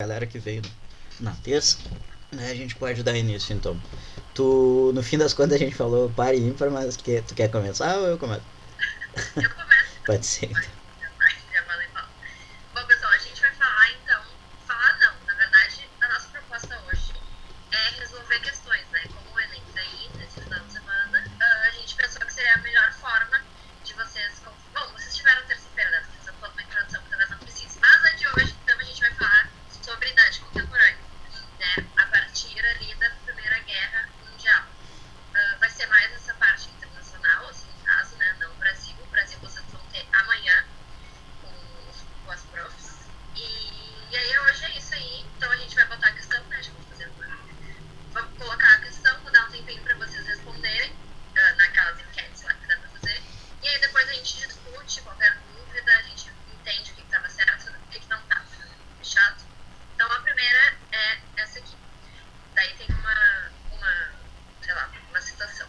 galera que veio na terça, né, a gente pode dar início então. Tu, no fim das contas a gente falou par e ímpar, mas tu quer começar ou eu começo? Eu começo então. Pode ser então. Já falei mal. Bom, pessoal, a gente vai falar então. Falar não, na verdade, a nossa proposta hoje é resolver questões, né? Como o Enem tá aí nesse final de semana, a gente pensou que seria a melhor forma de vocês. Bom, vocês tiveram terça-feira, né? Vocês estão falando uma introdução que talvez não precise. Mas a de hoje, então, a gente vai falar sobre idade contemporânea, né? A partir ali da Primeira Guerra Mundial. Vai ser mais essa parte internacional, assim, no caso, né? Não o Brasil. O Brasil vocês vão ter amanhã com as profs. E aí hoje é isso aí. Então a gente vai botar a questão, né? Vamos colocar a questão, vou dar um tempinho para vocês responderem naquelas enquetes lá que dá para fazer. E aí depois a gente discute qualquer dúvida, a gente entende o que estava certo e o que não estava. Fechado? Então a primeira é essa aqui. Daí tem uma situação.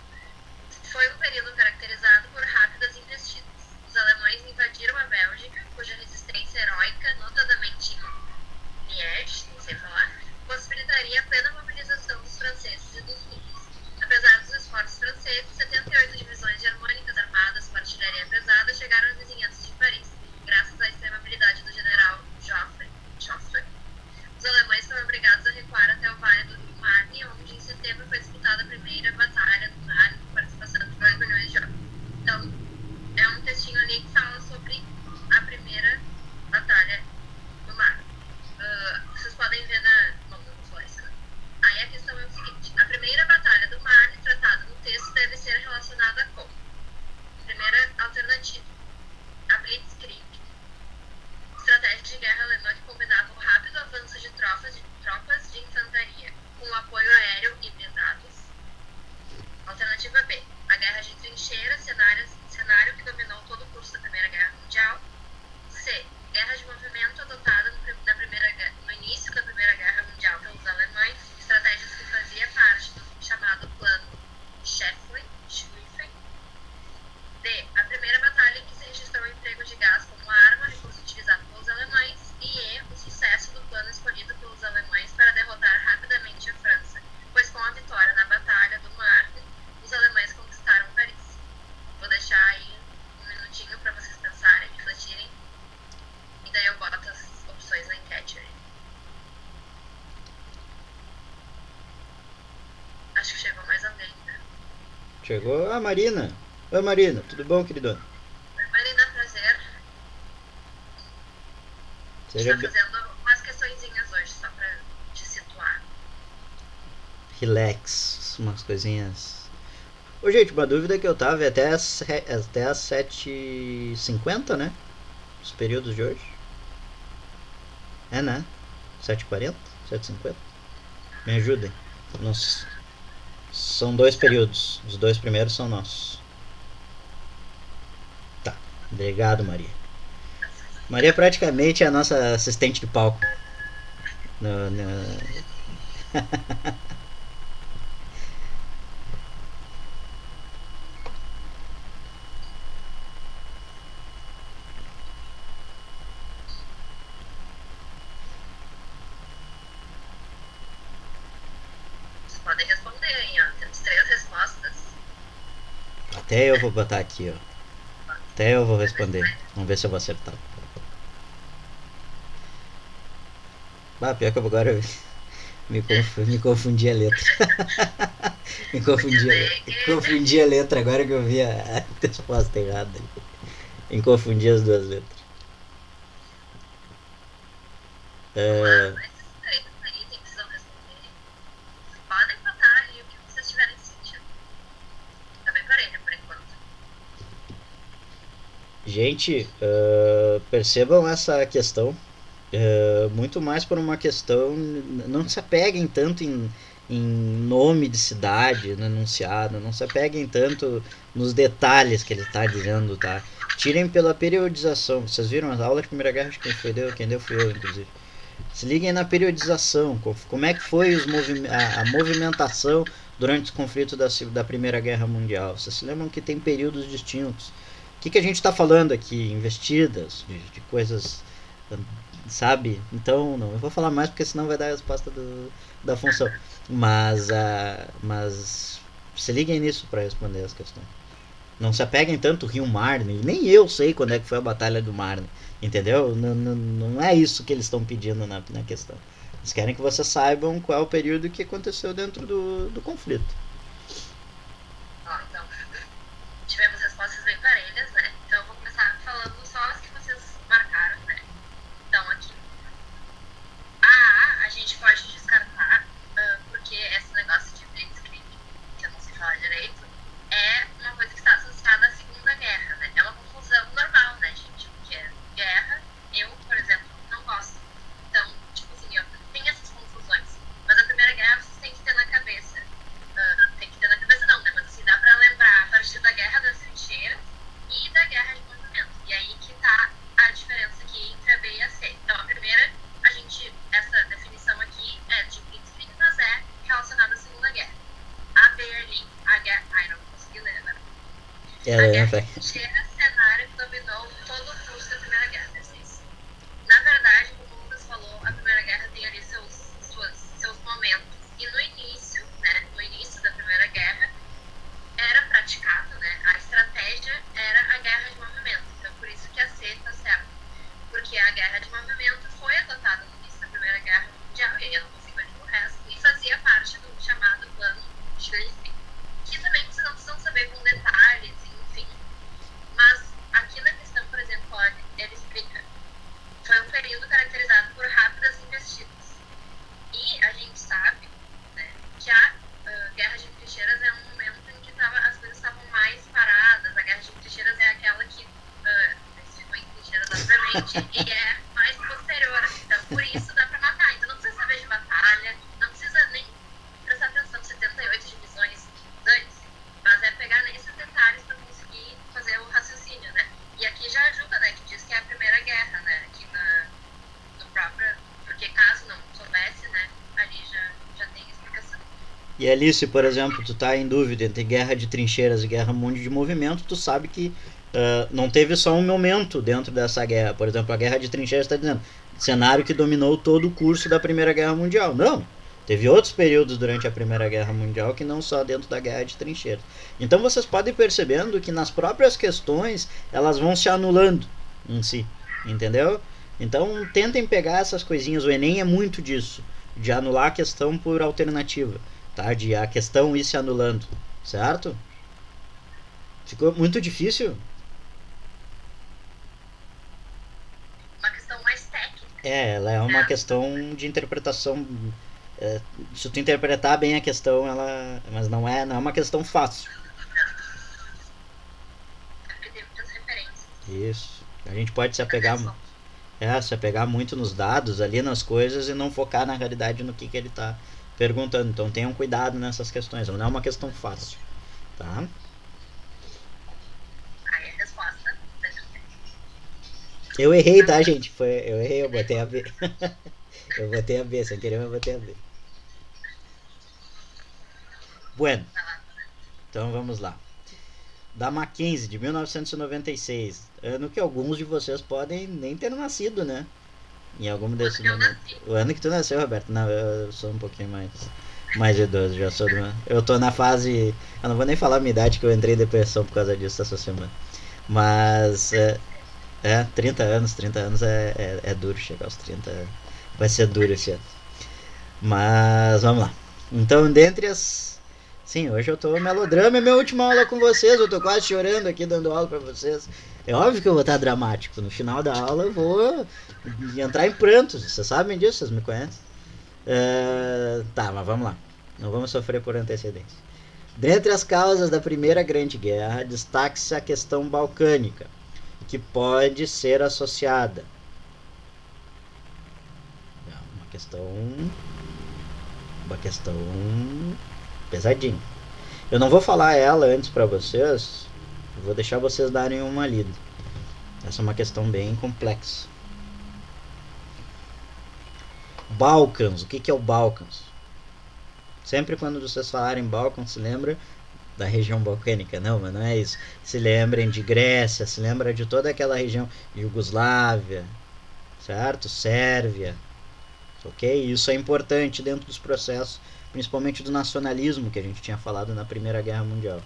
Foi um período caracterizado por rápidas investidas. Os alemães invadiram a Bélgica, cuja resistência heróica, notadamente em Liège, não sei falar, possibilitaria a plena mobilização dos franceses e dos russos. Apesar dos esforços franceses, 78 divisões germânicas armadas com artilharia pesada chegaram às vizinhanças de Paris, graças à extrema habilidade do general Joffre. Os alemães foram obrigados a recuar até o vale do Rio Marne, onde em setembro foi disputada a primeira batalha do Marne, com participação de 2 milhões de homens. Então, é um textinho ali que fala sobre a primeira batalha do Marne. Vocês podem ver Bom, não vou falar isso, né? Aí a questão é o seguinte: a primeira batalha do Marne, tratada no texto, deve ser relacionada com: primeira alternativa, a Blitzkrieg, estratégia de guerra alemã que combinava o rápido avanço de tropas de infantaria com o apoio aéreo e blindados. Alternativa B, a guerra de trincheiras, cenário que dominou todo o curso da Primeira Guerra Mundial. C, guerra de movimento adotada no início da Primeira Guerra Mundial pelos alemães, estratégias que fazia parte do chamado Plano Schlieffen. D, a primeira batalha em que se registrou o emprego de gás como arma, recurso utilizado pelos alemães. E E, o sucesso do plano escolhido pelos alemães para derrotar rapidamente a França, pois com a vitória na Batalha do Marne, os alemães conquistaram Paris. Vou deixar aí um minutinho para vocês pensarem, refletirem, e daí eu boto as opções na enquete aí. Acho que chegou mais alguém, né? Chegou a Marina. Oi Marina, tudo bom, queridona? Marina, prazer. A gente Seja tá fazendo umas questõezinhas hoje, só pra te situar. relax, umas coisinhas. Ô gente, uma dúvida que eu tava é até as 7h50, né? Os períodos de hoje. É, né? 7h40? 7h50? Me ajudem. São 2 períodos. Os 2 primeiros são nossos. Tá. Obrigado, Maria. Maria é praticamente a nossa assistente de palco. No, no... Vocês podem responder aí, ó. Temos 3 respostas. Até eu vou botar aqui, ó. Até eu vou responder. Vamos ver se eu vou acertar. Pior que agora eu me confundi a letra. Confundi a letra agora que eu vi a resposta errada. Me confundi as duas letras. Mas esses 3 aí tem precisam responder. Podem botar ali o que vocês tiverem sentido. Tá bem parelho por enquanto. Gente, percebam essa questão. Muito mais por uma questão. Não se apeguem tanto em nome de cidade no enunciado, não se apeguem tanto nos detalhes que ele está dizendo, tá? Tirem pela periodização. Vocês viram a aula de Primeira Guerra? Acho que quem deu fui eu, inclusive. Se liguem na periodização, como é que foi a movimentação durante os conflitos da Primeira Guerra Mundial. Vocês se lembram que tem períodos distintos. O que a gente está falando aqui? Investidas, de coisas sabe? Então, não, eu vou falar mais porque senão vai dar a resposta da função. Mas se liguem nisso para responder as questões. Não se apeguem tanto ao Rio Marne, nem eu sei quando é que foi a Batalha do Marne, entendeu? Não é isso que eles estão pedindo na questão. Eles querem que vocês saibam qual é o período que aconteceu dentro do conflito. Ó, então, tivemos respostas bem parelhas, né? Então eu vou começar falando só as que vocês marcaram, né? Então aqui, a gente pode descartar, porque esse negócio de Blitzkrieg, que eu não sei falar direito, é uma coisa que está associada à Segunda Guerra, né? É uma confusão normal, né, gente? Porque guerra, eu, por exemplo, não gosto. Então, tipo assim, tem essas confusões. Mas a Primeira Guerra vocês têm que ter na cabeça. Tem que ter na cabeça não, né? Mas assim, dá pra lembrar a partir da Guerra das Trincheiras e da Guerra de Movimento. E aí que tá a diferença aqui entre a B e a C. Então, a primeira, essa definição aqui é de Blitzkrieg, mas é relacionada à Segunda Guerra. A Berlim, a guerra... Ai, não consegui ler agora. A Guerra de Trincheiras, cenário que dominou todo o curso da Primeira Guerra. Na verdade, como o Lucas falou, a Primeira Guerra tem ali seus momentos. E no início, né, no início da Primeira Guerra, era praticado, né, a estratégia era a guerra de movimento. Então, por isso que a C está certa. Porque a guerra de movimento foi adotada no início da Primeira Guerra Mundial, e aí eu não consigo ler o resto, e fazia parte do chamado Plano Schleswig, que também vocês não precisam saber com detalhes, enfim. Mas aqui na questão, por exemplo, ele explica: foi um período caracterizado por rápidas investidas. E a gente sabe, né, que a Guerra de Trincheiras é um momento em que as coisas estavam mais paradas. A Guerra de Trincheiras é aquela que ficou em trincheiras, obviamente, e é mais posterior. Então, por isso dá pra matar. Então, não precisa saber de batalha, não precisa nem prestar atenção em 78 divisões antes, mas é pegar nesses detalhes pra conseguir fazer o raciocínio, né? E aqui já ajuda, né, que diz que é a Primeira Guerra, né, aqui no próprio, porque caso não soubesse, né, ali já tem explicação. E ali, se por exemplo tu tá em dúvida entre guerra de trincheiras e guerra de movimento, tu sabe que não teve só um momento dentro dessa guerra. Por exemplo, a guerra de trincheiras está dizendo cenário que dominou todo o curso da Primeira Guerra Mundial. Não, teve outros períodos durante a Primeira Guerra Mundial que não só dentro da guerra de trincheiras. Então vocês podem ir percebendo que nas próprias questões elas vão se anulando em si, entendeu? Então tentem pegar essas coisinhas. O Enem é muito disso, de anular a questão por alternativa, tá? De a questão ir se anulando, certo? Ficou muito difícil? Uma questão mais técnica. Ela é uma questão de interpretação. Se tu interpretar bem a questão, mas não é uma questão fácil. É porque tem muitas referências. Isso. A gente pode se apegar muito nos dados ali, nas coisas, e não focar na realidade no que ele está perguntando. Então tenham cuidado nessas questões. Não é uma questão fácil, tá? Aí a resposta. Eu errei, tá, gente? Eu errei, eu botei a B. Eu botei a B, sem querer, eu botei a B. Bueno, então vamos lá. Da Mackenzie, de 1996. Ano que alguns de vocês podem nem ter nascido, né? Em algum desses momentos. O ano que tu nasceu, Roberto? Não, eu sou um pouquinho mais idoso, já sou eu tô na fase. Eu não vou nem falar a minha idade, que eu entrei em depressão por causa disso essa semana. Mas 30 anos é duro chegar aos 30. Vai ser duro esse ano. Mas vamos lá. Então, dentre as. Sim, hoje eu tô melodrama, é minha última aula com vocês, eu tô quase chorando aqui dando aula pra vocês. É óbvio que eu vou estar dramático. No final da aula eu vou entrar em prantos. Vocês sabem disso, vocês me conhecem. Tá, mas vamos lá. Não vamos sofrer por antecedência. Dentre as causas da Primeira Grande Guerra, destaque-se a questão balcânica, que pode ser associada. Uma questão pesadinha. Eu não vou falar ela antes para vocês, vou deixar vocês darem uma lida. Essa é uma questão bem complexa. Balcãs, o que é o Balcãs? Sempre quando vocês falarem Balcãs, se lembra da região balcânica? Não, mas não é isso. Se lembrem de Grécia, se lembra de toda aquela região, Iugoslávia, certo? Sérvia, ok? Isso é importante dentro dos processos, principalmente do nacionalismo que a gente tinha falado na Primeira Guerra Mundial.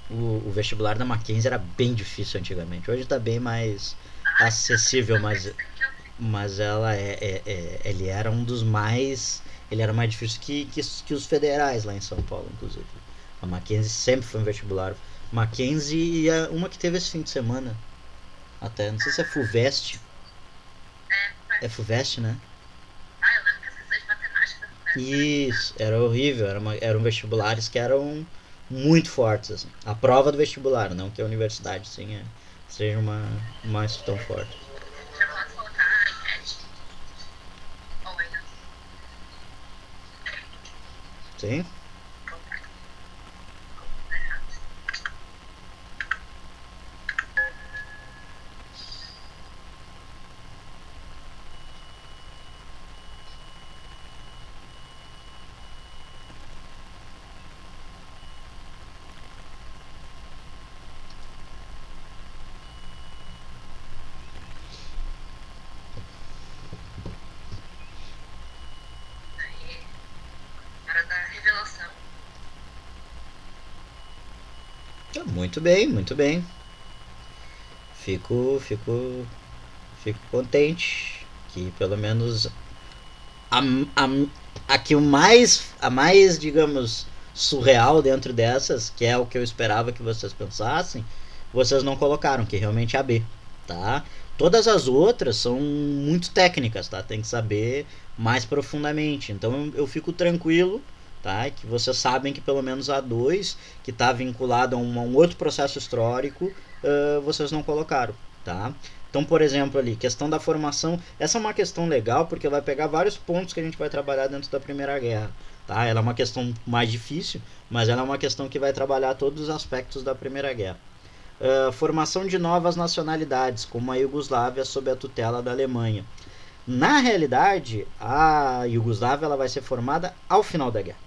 O vestibular da Mackenzie era bem difícil antigamente. Hoje está bem mais acessível, mas ele era um dos mais. Ele era mais difícil que os federais lá em São Paulo, inclusive. A Mackenzie sempre foi um vestibular. Mackenzie e uma que teve esse fim de semana. Até, não sei se é FUVEST. É FUVEST, né? Eu lembro que as questões de matemática da Isso, era horrível. Eram vestibulares que eram muito fortes. Assim. A prova do vestibular, não que a universidade sim, seja uma tão forte. já posso colocar a enquete. Ou ainda. Sim? Aí, hora da revelação. Muito bem, muito bem. Fico, fico, fico contente que pelo menos a, a que a mais, digamos, surreal dentro dessas, que é o que eu esperava que vocês pensassem, vocês não colocaram, que realmente é a B, tá? Todas as outras são muito técnicas, tá? Tem que saber mais profundamente. Então eu fico tranquilo, tá? Que vocês sabem que pelo menos a 2, que está vinculado a um outro processo histórico, vocês não colocaram, tá? Então, por exemplo, ali, questão da formação, essa é uma questão legal porque vai pegar vários pontos que a gente vai trabalhar dentro da Primeira Guerra. Tá? Ela é uma questão mais difícil, mas ela é uma questão que vai trabalhar todos os aspectos da Primeira Guerra. Formação de novas nacionalidades, como a Iugoslávia sob a tutela da Alemanha. Na realidade, a Iugoslávia ela vai ser formada ao final da guerra,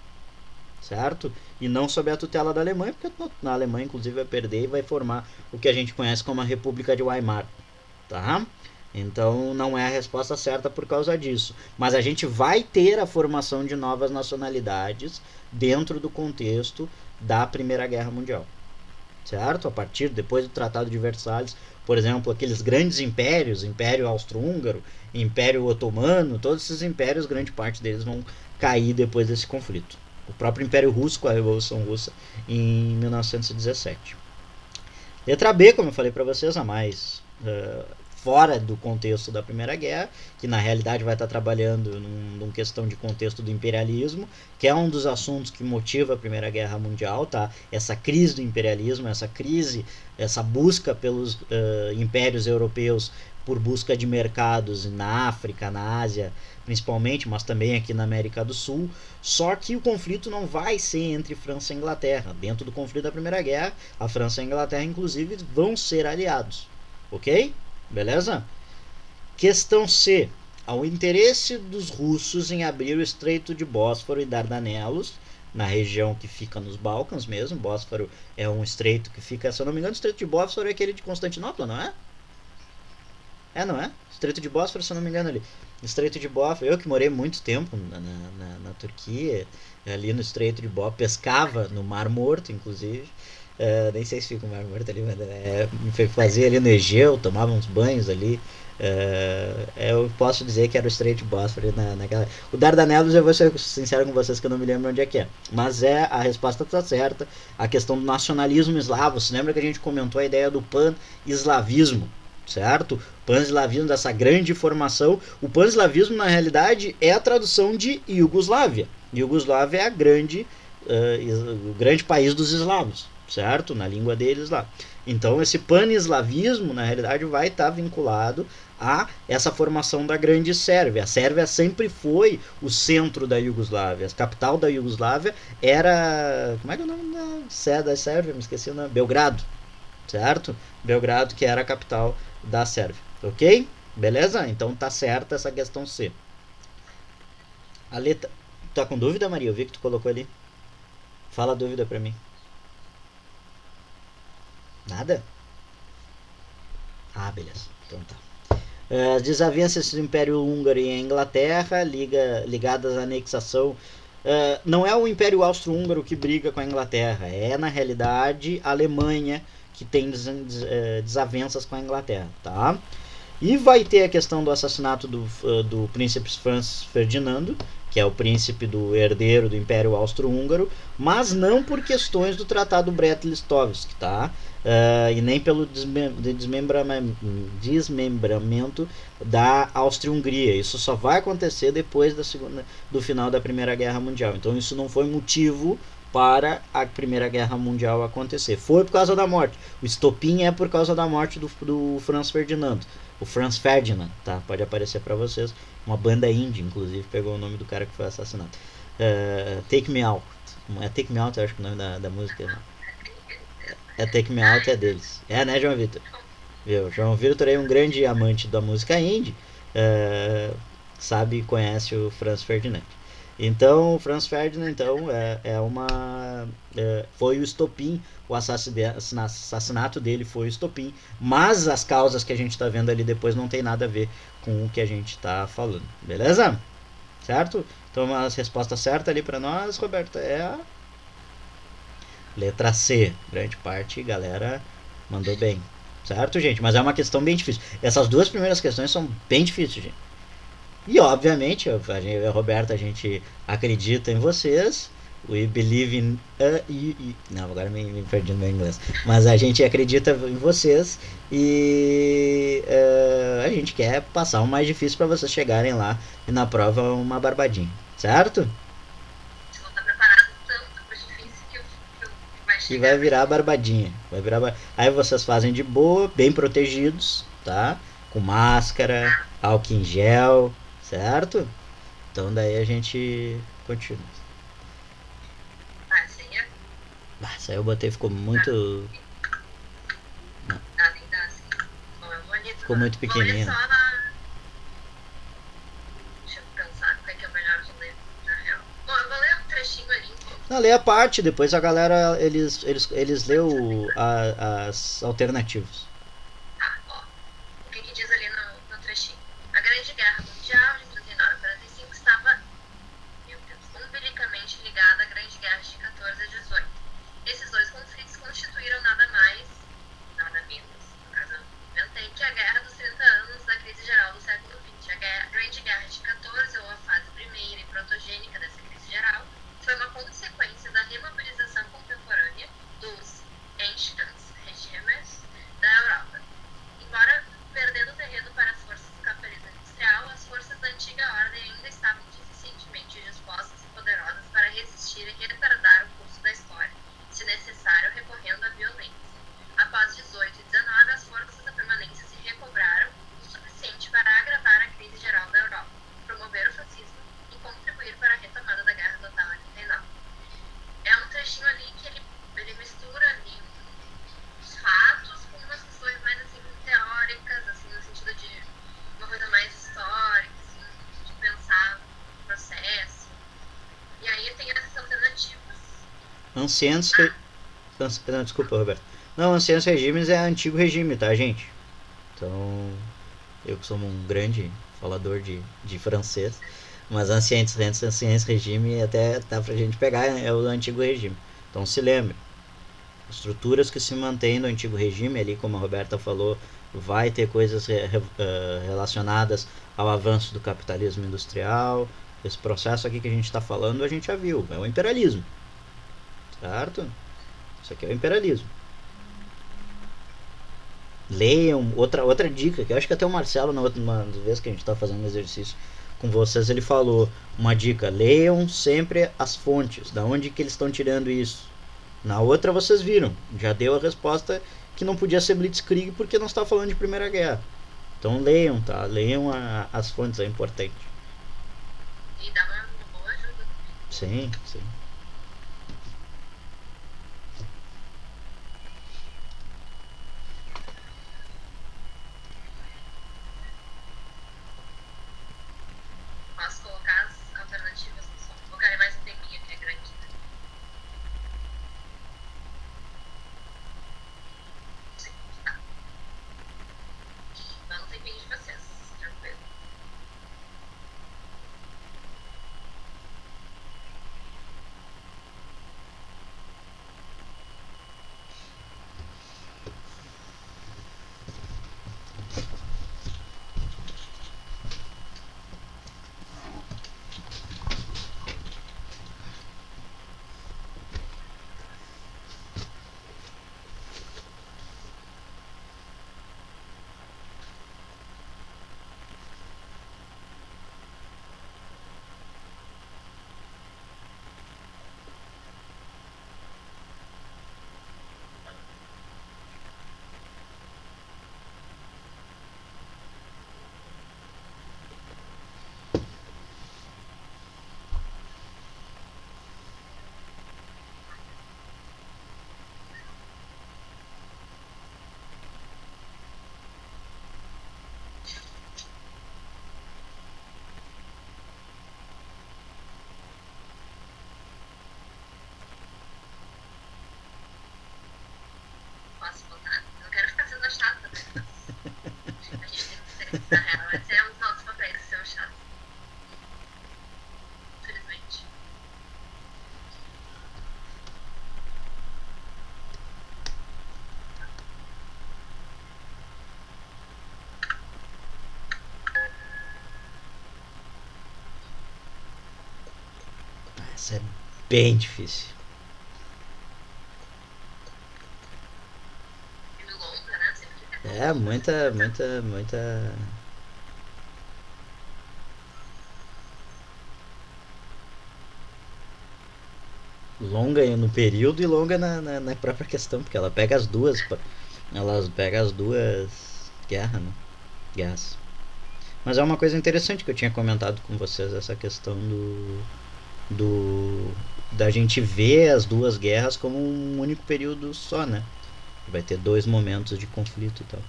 certo? E não sob a tutela da Alemanha, porque na Alemanha, inclusive, vai perder e vai formar o que a gente conhece como a República de Weimar. Tá? Então não é a resposta certa por causa disso. Mas a gente vai ter a formação de novas nacionalidades dentro do contexto da Primeira Guerra Mundial. Certo? A partir depois do Tratado de Versalhes, por exemplo, aqueles grandes impérios, Império Austro-Húngaro, Império Otomano, todos esses impérios, grande parte deles vão cair depois desse conflito. O próprio Império Russo com a Revolução Russa em 1917. Letra B, como eu falei para vocês, a mais fora do contexto da Primeira Guerra, que na realidade vai estar trabalhando numa questão de contexto do imperialismo, que é um dos assuntos que motiva a Primeira Guerra Mundial, tá? Essa crise do imperialismo, essa crise, essa busca pelos impérios europeus por busca de mercados na África, na Ásia, principalmente, mas também aqui na América do Sul. Só que o conflito não vai ser entre França e Inglaterra. Dentro do conflito da Primeira Guerra, a França e a Inglaterra, inclusive, vão ser aliados. Ok? Beleza? Questão C. Ao interesse dos russos em abrir o Estreito de Bósforo e Dardanelos, na região que fica nos Balcãs mesmo. Bósforo é um estreito que fica, se eu não me engano, o Estreito de Bósforo é aquele de Constantinopla, não é? Não é? Estreito de Bósforo, se eu não me engano ali. Estreito de Bósforo, eu que morei muito tempo na Turquia, ali no Estreito de Bósforo, pescava no Mar Morto, inclusive. Nem sei se fica o Mar Morto ali, mas fazia ali no Egeu, tomava uns banhos ali. Eu posso dizer que era o Estreito de Bósforo naquela. O Dardanelos, eu vou ser sincero com vocês que eu não me lembro onde é que é. Mas a resposta está certa. A questão do nacionalismo eslavo. Você lembra que a gente comentou a ideia do pan-eslavismo? Certo? Pan-eslavismo, dessa grande formação. O pan-eslavismo, na realidade, é a tradução de Iugoslávia. Iugoslávia é o grande país dos eslavos, certo? Na língua deles lá. Então, esse pan-eslavismo, na realidade, vai estar vinculado a essa formação da Grande Sérvia. A Sérvia sempre foi o centro da Iugoslávia. A capital da Iugoslávia era... Como é que é o nome da Sérvia? Me esqueci o nome. Belgrado, certo? Belgrado, que era a capital da Sérvia. Ok? Beleza? Então tá certa essa questão C. A letra... Tá com dúvida, Maria? Eu vi que tu colocou ali. Fala a dúvida pra mim. Nada? Ah, beleza. Então tá. As desavenças entre o Império Húngaro e a Inglaterra, ligadas à anexação. Não é o Império Austro-Húngaro que briga com a Inglaterra, é na realidade a Alemanha que tem desavenças com a Inglaterra, tá? E vai ter a questão do assassinato do príncipe Franz Ferdinando, que é o príncipe do herdeiro do Império Austro-Húngaro, mas não por questões do Tratado Brest-Litovsk, tá? E nem pelo desmembramento da Áustria-Hungria. Isso só vai acontecer depois do final da Primeira Guerra Mundial. Então isso não foi motivo para a Primeira Guerra Mundial acontecer. Foi por causa da morte. O estopim é por causa da morte do Franz Ferdinando. O Franz Ferdinand, tá? Pode aparecer para vocês. Uma banda indie, inclusive, pegou o nome do cara que foi assassinado. Take Me Out. É Take Me Out, eu acho que é o nome da música. Não. É Take Me Out, é deles. É, né, João Vitor? Viu? João Vitor é um grande amante da música indie. Sabe e conhece o Franz Ferdinand. Então, o Franz Ferdinand então, foi o estopim, o assassinato dele foi o estopim, mas as causas que a gente está vendo ali depois não tem nada a ver com o que a gente está falando, beleza? Certo? Então, a resposta certa ali para nós, Roberto, é a letra C. Grande parte, galera, mandou bem. Certo, gente? Mas é uma questão bem difícil. Essas duas primeiras questões são bem difíceis, gente. E obviamente, a Roberta, a gente acredita em vocês. We believe in não, agora me perdi no meu inglês. Mas a gente acredita em vocês e a gente quer passar o mais difícil para vocês chegarem lá e na prova uma barbadinha, certo? Você não tá preparado tanto pro difícil que vai chegar. E vai virar barbadinha. Aí vocês fazem de boa, bem protegidos, tá? Com máscara, álcool em gel, certo? Então daí a gente continua. Essa aí eu botei, ficou muito. Não. Nem dá assim. Bom, é bonito. Ficou muito pequenininho. Deixa eu pensar o que é o melhor de ler, na real. Bom, eu vou ler um trechinho ali. Não, lê a parte, depois a galera, eles lê as alternativas. Ó. O que diz ali no trechinho? A Grande Guerra Mundial de 39 a 45 estava, meu Deus, umbilicamente ligada à Grande Guerra de 14 a 18. Esses dois conflitos constituíram nada mais, nada menos, no caso eu inventei, que a Guerra dos 30 anos da crise geral do século XX. A Grande Guerra de 14, ou a fase primeira e protogênica dessa crise geral, foi uma consequência da remobilização contemporânea dos ancients regimes da Europa. Embora perdendo terreno para as forças do capitalismo industrial, as forças da antiga ordem ainda estavam suficientemente dispostas e poderosas para resistir e retardar o curso da história, se necessário, recorrendo à violência. Após 18 e 19, as forças da permanência se recobraram o suficiente para agravar a crise geral da Europa, promover o fascismo e contribuir para a retomada da Guerra Total em 39. É um trechinho ali que ele mistura ali os fatos com umas questões mais assim, teóricas, assim, no sentido de uma coisa mais histórica, assim, de pensar o processo. E aí tem essas alternativas. Ancientes. Não, desculpa, Roberto. Não, ancientes regimes é antigo regime, tá, gente? Então, eu que sou um grande falador de francês, mas ancientes regime até dá pra gente pegar, é o antigo regime. Então se lembre, estruturas que se mantêm no antigo regime, ali como a Roberta falou, vai ter coisas relacionadas ao avanço do capitalismo industrial. Esse processo aqui que a gente está falando, a gente já viu, é o imperialismo, certo? Isso aqui é o imperialismo. Leiam, outra dica, que eu acho que até o Marcelo, na última vez que a gente estava fazendo um exercício com vocês, ele falou uma dica: leiam sempre as fontes, da onde que eles estão tirando isso. Na outra vocês viram, já deu a resposta que não podia ser Blitzkrieg porque não está falando de Primeira Guerra. Então leiam, tá? Leiam as fontes, é importante. E dá uma boa ajuda. Sim, sim. Posso colocar as alternativas no som. Vou colocar mais um tempinho que é grande. posso votar. Eu não quero ficar sendo a chata, né? A gente tem que ser, na real, esse é um dos nossos papéis, ser o chato. Infelizmente. Essa é bem difícil. Filme longa, né? Sempre fica É, muita. Longa no período e longa na própria questão, porque ela pega as duas. Elas pegam as duas guerras, né? Guerras. Mas é uma coisa interessante que eu tinha comentado com vocês, essa questão do da gente ver as duas guerras como um único período só, né? Vai ter dois momentos de conflito e tal.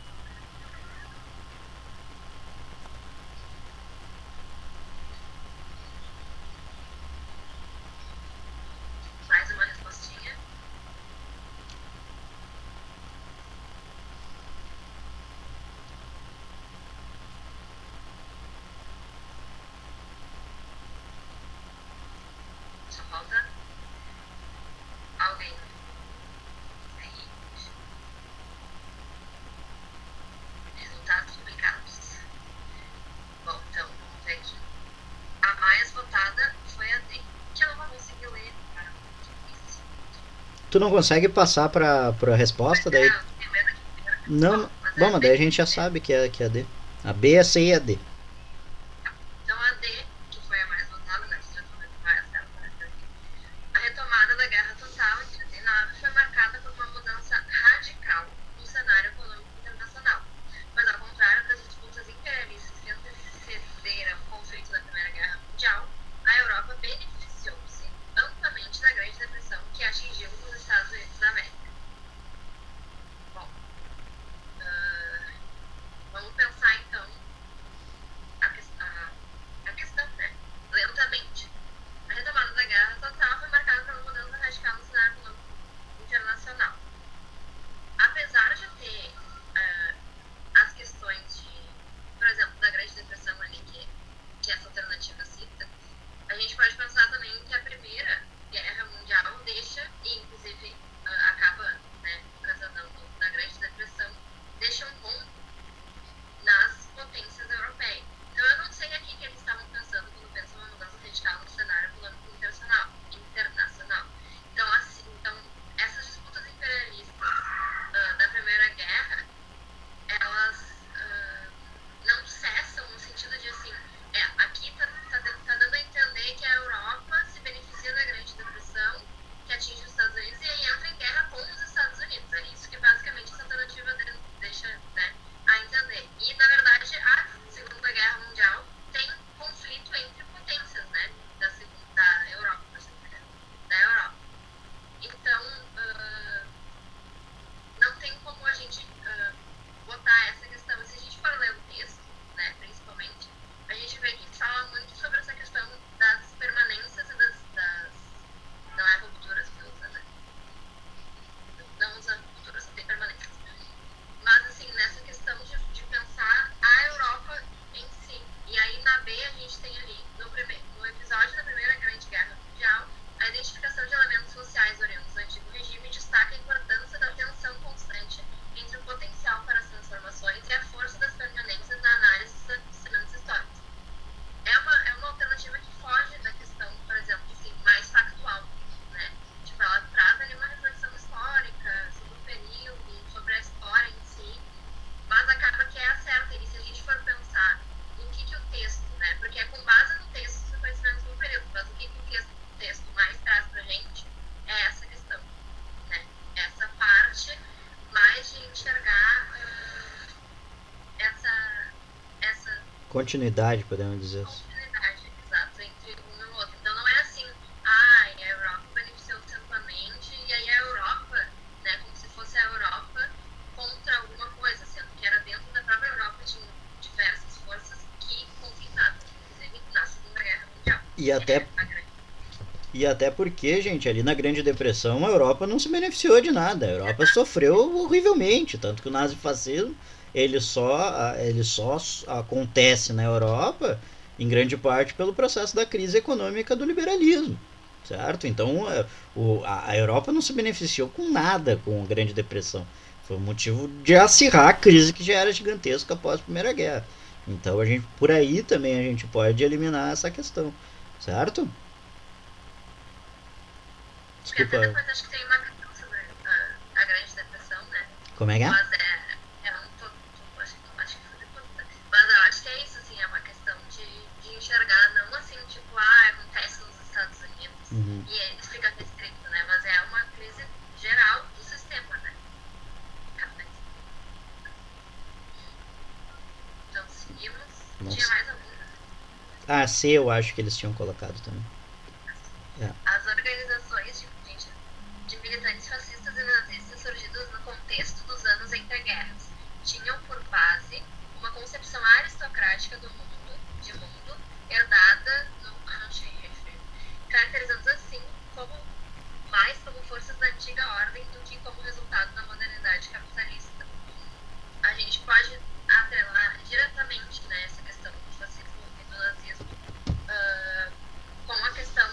mais uma respostinha. Só falta alguém. Aí, resultados publicados. Bom, então, vamos ver aqui. A mais votada foi a D, que eu não vou conseguir ler, cara. Difícil. Tu não consegue passar pra resposta Mas daí? é, primeiro aqui, primeiro aqui. Não. Mas Bom, é mas daí a D. gente já sabe que é a D. A B, a C e a D. Então a D, que foi a mais votada, né? Você já comentou várias delas, parece aqui. A retomada da guerra total em 1939 foi marcada por uma mudança radical no cenário econômico internacional, pois ao contrário das disputas imperialistas que antecederam o conflito da Primeira Guerra Mundial, a Europa beneficiou-se amplamente da Grande Depressão que atingiu os Estados Unidos da América. Bom, vamos pensar então a questão, né? Lentamente. A retomada da guerra total foi marcada por uma mudança radical no cenário econômico internacional. Apesar de ter as questões de, por exemplo, da Grande Depressão ali, que essa alternativa cita, a gente pode pensar também que a Primeira Guerra Mundial deixa, e inclusive acaba, né, ocasionando na Grande Depressão, deixa um rombo nas potências europeias. Então eu não sei aqui o que eles estavam pensando quando pensam uma mudança radical no cenário econômico internacional. Então essas disputas imperialistas da Primeira Guerra, elas não cessam no sentido de assim, aqui tá dando a entender que a Europa se beneficia da Grande Depressão, que atinge os Estados Unidos, e aí entra em guerra com os Estados Unidos. É isso que basicamente essa alternativa deixa, né, a entender. E na verdade a Segunda Guerra Mundial tem conflito entre potências, né, da Europa, da Europa. Então não tem como a gente botar essa questão. Se a gente for ler o texto, né, principalmente, a gente vê que fala muito sobre essa questão das permanências e das não é rupturas que usa, né? Não usa rupturas, só tem permanências. Mas assim, nessa questão de pensar a Europa em si. E aí na B a gente tem ali, no episódio da Primeira Grande Guerra Mundial, a identificação de elementos sociais oriundos do antigo regime destaca a importância da tensão constante entre o potencial para as transformações e a força das permanências na análise dos acontecimentos históricos. É uma alternativa que foge da questão, por exemplo, assim, mais factual, né? Tipo, ela traz ali uma reflexão histórica sobre o período, sobre a história em si, mas acaba que é a certa. E se a gente for pensar em que o texto, né? Porque é com base no texto os conhecimentos do período, mas o que o texto mais traz pra gente é essa questão, né? Essa parte mais de enxergar essa Continuidade, podemos dizer assim. continuidade, exato, entre um e o outro. Então não é assim, a Europa beneficiou-se amplamente, e aí a Europa, né, como se fosse a Europa contra alguma coisa, sendo que era dentro da própria Europa tinha diversas forças que conflitavam, inclusive na Segunda Guerra Mundial. E até, E até porque, gente, ali na Grande Depressão, a Europa não se beneficiou de nada. A Europa sofreu horrivelmente, tanto que o nazifascismo ele só acontece na Europa em grande parte pelo processo da crise econômica do liberalismo, certo? Então, a Europa não se beneficiou com nada com a Grande Depressão. Foi um motivo de acirrar a crise que já era gigantesca após a Primeira Guerra. Então, por aí também a gente pode eliminar essa questão, certo? Porque até Desculpa, depois acho que tem uma questão sobre a Grande Depressão, né? como é que é? Mas é um todo. Acho que foi depois, né? Mas eu acho que é isso, assim, é uma questão de enxergar, não assim, tipo, acontece nos Estados Unidos Uhum. e eles ficam restrito, né? Mas é uma crise geral do sistema, né? Capitalista. Então seguimos. Tinha Nossa. mais alguma? Ah, C eu acho que eles tinham colocado também. É. As organizações de militantes fascistas e nazistas surgidos no contexto dos anos entre guerras tinham por base uma concepção aristocrática de mundo, herdada no caracterizando assim mais como forças da antiga ordem do que como resultado da modernidade capitalista. A gente pode atrelar diretamente, né, essa questão do fascismo e do nazismo com a questão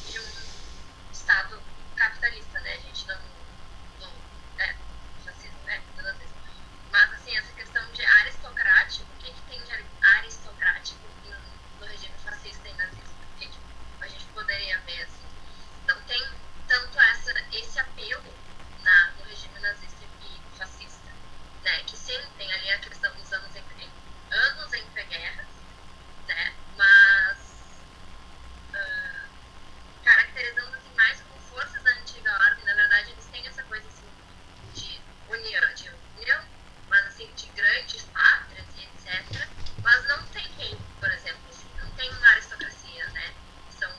de um Estado capitalista, né? A gente não fascismo, né? Do nazismo. Mas, assim, essa questão de aristocrático, o que tem de aristocrático no regime fascista e nazista? Porque a gente poderia ver, assim, não tem tanto esse apelo no regime nazista e fascista, né? Que sim, tem ali a questão dos anos entre guerras, né? Mas caracterizando assim, mais como forças da antiga ordem, na verdade eles têm essa coisa assim, de união, mas assim, de grandes pátrias e etc. Mas não tem rei, por exemplo, assim, não tem uma aristocracia, né? São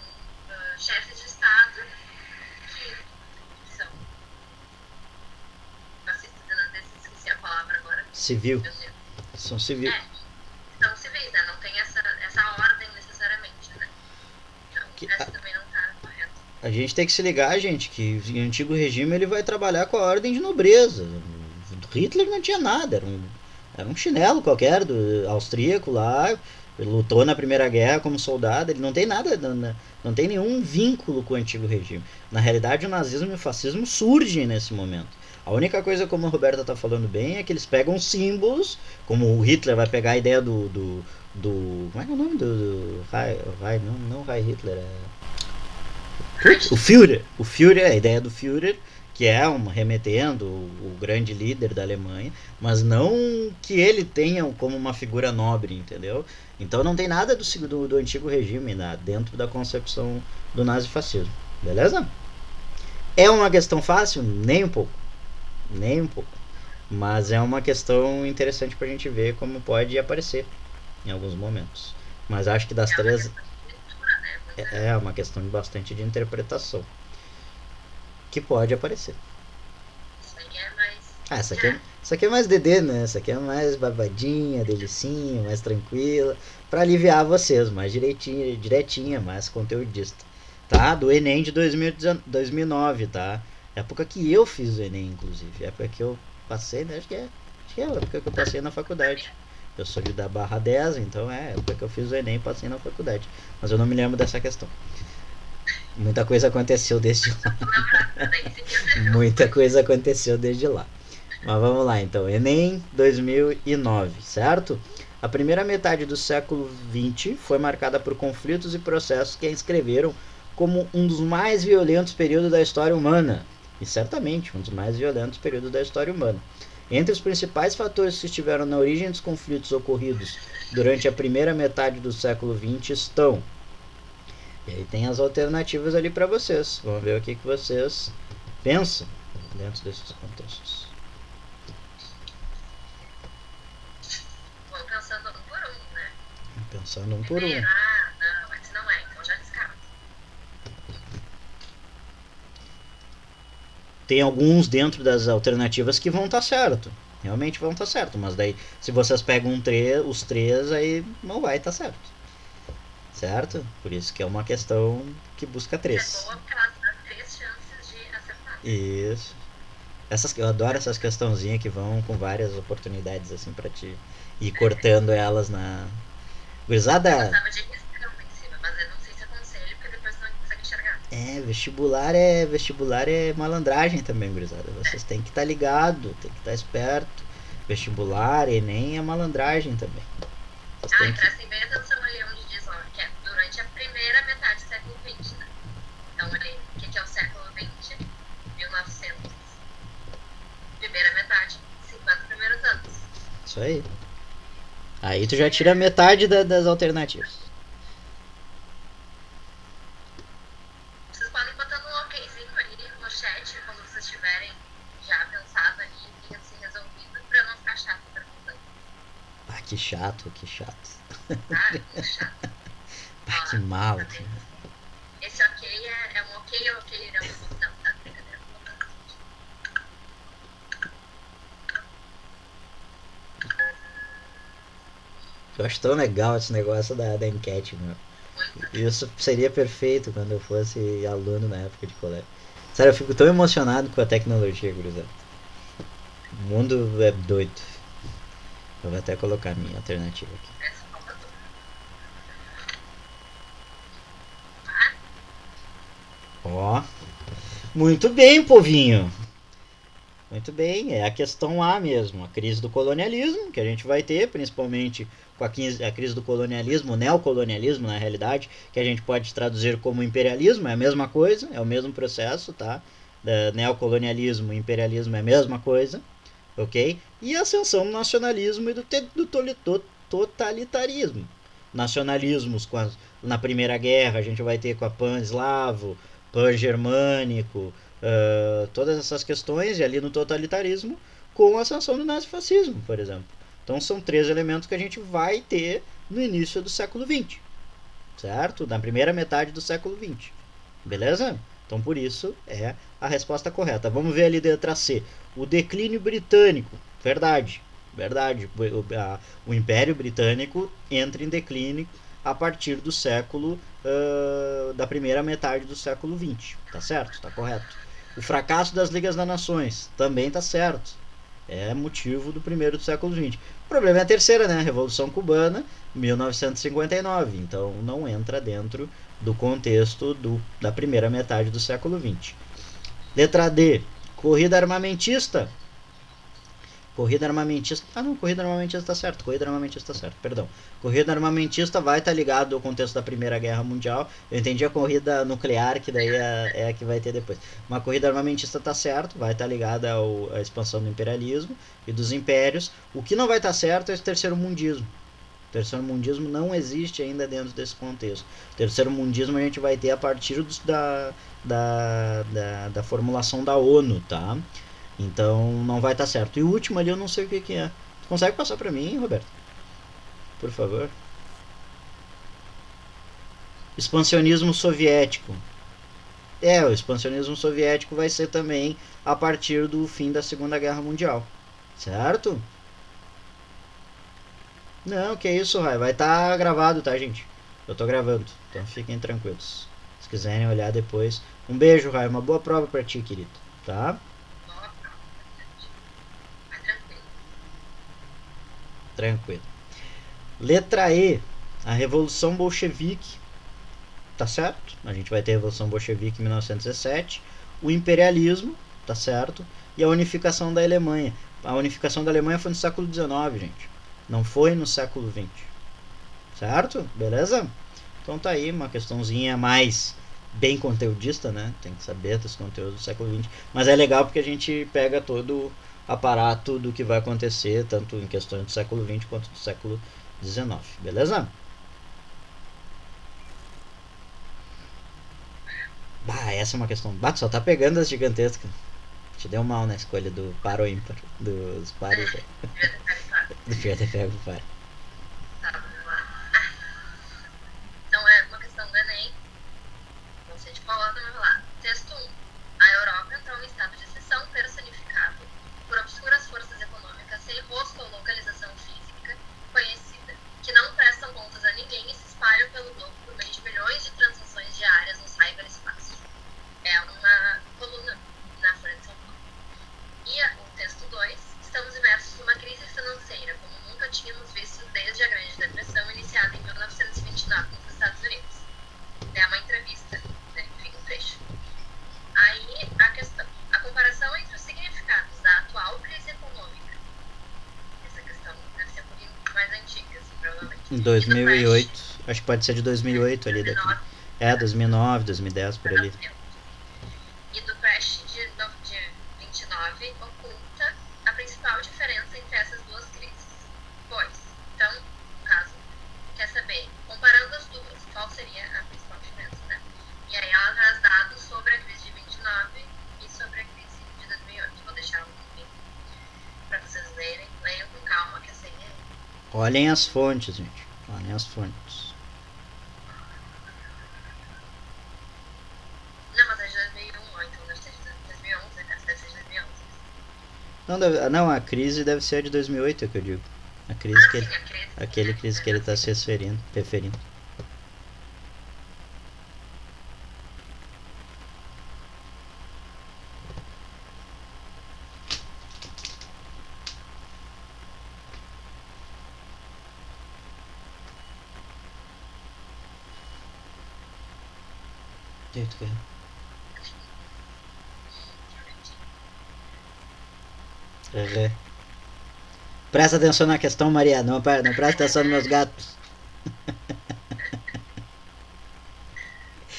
chefes de Estado que são fascistas e nazistas, esqueci a palavra agora. Civil. Meu Deus. São civil. São civis, né? Não tem essa ordem necessariamente, né? Então, Que, essa também não tá correta. a gente tem que se ligar, gente, que o antigo regime ele vai trabalhar com a ordem de nobreza. Hitler não tinha nada, era um chinelo qualquer do austríaco lá, ele lutou na Primeira Guerra como soldado, ele não tem nada, não tem nenhum vínculo com o antigo regime. Na realidade, o nazismo e o fascismo surgem nesse momento. A única coisa, como a Roberta está falando bem, é que eles pegam símbolos, como o Hitler vai pegar a ideia como é que é o nome não Heil Hitler, o Führer. O Führer, a ideia do Führer, que é remetendo o grande líder da Alemanha, mas não que ele tenha como uma figura nobre, entendeu? Então não tem nada do antigo regime dentro da concepção do nazifascismo, beleza? É uma questão fácil? Nem um pouco. Nem um pouco. Mas é uma questão interessante pra gente ver como pode aparecer em alguns momentos. Mas acho que das três é uma questão de bastante de interpretação que pode aparecer. Isso aí é mais. Essa aqui é mais DD, né? Essa aqui é mais barbadinha, delicinha, mais tranquila, para aliviar vocês, mais direitinha, mais conteudista. Tá? Do Enem de 2009, tá? Época que eu fiz o Enem, inclusive. Época que eu passei, né? Acho que é a época que eu passei na faculdade. Eu sou de da Barra 10, então é a época que eu fiz o Enem e passei na faculdade. Mas eu não me lembro dessa questão. Muita coisa aconteceu desde lá. Muita coisa aconteceu desde lá. Mas vamos lá então. Enem 2009, certo? A primeira metade do século XX foi marcada por conflitos e processos que a inscreveram como um dos mais violentos períodos da história humana. E certamente um dos mais violentos períodos da história humana. Entre os principais fatores que estiveram na origem dos conflitos ocorridos durante a primeira metade do século XX estão. E aí tem as alternativas ali para vocês. Vamos ver o que vocês pensam dentro desses contextos. Vamos pensando um por um, né? Pensando um por um. Não, esse não é, então já descarta. Tem alguns dentro das alternativas que vão estar certo. Realmente vão estar certo. Mas daí, se vocês pegam os três, aí não vai estar certo. certo? Por isso que é uma questão que busca É 3. boa porque ela dá 3 chances de acertar. Isso. Eu adoro essas questãozinhas que vão com várias oportunidades assim pra te ir cortando elas na. Eu Gurizada, gostava de riscão em cima, mas eu não sei se aconselho, porque depois não consegue enxergar. vestibular é malandragem também, gurizada. Vocês têm que estar ligado, tem que estar esperto. Vestibular, Enem é malandragem também. Vocês Ah, têm e que. prestem bem atenção ali onde diz, ó, que é durante a primeira metade do século XX, né? Então, ali, o que é o século XX? 1900. Primeira metade, 50 primeiros anos. Isso aí. Aí tu já tira metade das alternativas. Vocês podem botar um okzinho ali no chat, quando vocês tiverem já pensado ali e assim resolvido, pra não ficar chato perguntando. Ah, que chato, que chato. Tá? Muito chato. Ah, que Ó, mal. tá vendo? Esse ok é um ok, né? Não, tá, brincadeira. Vou botar aqui. Eu acho tão legal esse negócio da enquete, meu. Muito. Isso seria perfeito quando eu fosse aluno na época de colégio. Sério, eu fico tão emocionado com a tecnologia, gurizada. O mundo é doido. Eu vou até colocar a minha alternativa aqui. Essa falta tudo. Tá? Ó, muito bem, povinho. Muito bem, é a questão A mesmo, a crise do colonialismo, que a gente vai ter, principalmente com a crise do colonialismo, o neocolonialismo, na realidade, que a gente pode traduzir como imperialismo, é a mesma coisa, é o mesmo processo, tá? Neocolonialismo e imperialismo é a mesma coisa, ok? E a ascensão do nacionalismo e do totalitarismo. Nacionalismos na Primeira Guerra, a gente vai ter com a pan-eslavo, pan-germânico, todas essas questões, e ali no totalitarismo, com a ascensão do nazifascismo, por exemplo. Então são 3 elementos que a gente vai ter no início do século XX, certo? Na primeira metade do século XX. Beleza? Então por isso é a resposta correta. Vamos ver ali letra C. O declínio britânico. Verdade. Verdade. O Império Britânico entra em declínio a partir do século da primeira metade do século XX. Tá certo? Tá correto. O fracasso das Ligas das Nações também tá certo. É motivo do primeiro do século XX. O problema é a terceira, né? Revolução Cubana, 1959. Então não entra dentro do contexto da primeira metade do século XX. Letra D. Corrida armamentista. Corrida armamentista. Ah, não, corrida armamentista tá certo. Corrida armamentista tá certo, perdão. Corrida armamentista vai estar ligado ao contexto da Primeira Guerra Mundial. Eu entendi a corrida nuclear, que daí é a que vai ter depois. Uma corrida armamentista tá certo, vai estar ligada à expansão do imperialismo e dos impérios. O que não vai estar certo é o terceiro mundismo. O terceiro mundismo não existe ainda dentro desse contexto. O terceiro mundismo a gente vai ter a partir da formulação da ONU, tá? Então não vai estar certo. E o último ali eu não sei o que é. Tu consegue passar pra mim, Roberto? Por favor. Expansionismo soviético. O expansionismo soviético vai ser também a partir do fim da Segunda Guerra Mundial. Certo? Não, que isso, Rai. Vai estar gravado, tá, gente? Eu tô gravando. Então fiquem tranquilos. Se quiserem olhar depois. Um beijo, Rai. Uma boa prova pra ti, querido. Tá? Boa prova. Vai tranquilo. Tranquilo. Letra E. A Revolução Bolchevique. Tá certo? A gente vai ter a Revolução Bolchevique em 1917. O imperialismo. Tá certo? E a unificação da Alemanha. A unificação da Alemanha foi no século XIX, gente. Não foi no século XX. Certo? Beleza? Então tá aí uma questãozinha mais bem conteudista, né? Tem que saber dos conteúdos do século XX. Mas é legal porque a gente pega todo o aparato do que vai acontecer, tanto em questões do século XX quanto do século XIX. Beleza? Bah, essa é uma questão. Bah, tu só tá pegando as gigantescas. Te deu mal na escolha do par ou ímpar. Dos pares. Devia ter pego o par. Tá, vamos lá. Então é uma questão do Enem. Não sei de qual ordem, mas vamos lá. Texto 1. A Europa entrou em estado de exceção personificado por obscuras forças econômicas sem rosto ou localização física conhecida, que não prestam contas a ninguém e se espalham pelo globo por Em E do crash 2008, acho que pode ser de 2008 ali daqui. 2009, É, 2009, 2010 por ali. e do crash de 29 oculta a principal diferença entre essas duas crises. Pois, então, no caso, quer saber, comparando as duas, qual seria a principal diferença, né? E aí ela traz dados sobre a crise de 29 e sobre a crise de 2008. Vou deixar um link para vocês lerem, leiam com calma, que essa aí é... Olhem as fontes, gente. Olhem as fontes. Não, mas é de 2001, então deve ser de 2011, deve ser de 2011. Não, a crise deve ser a de 2008, é o que eu digo. A crise que Sim, ele, a crise. aquele crise que ele está se referindo. Jeito que é. Presta atenção na questão, Maria. Não presta atenção nos meus gatos.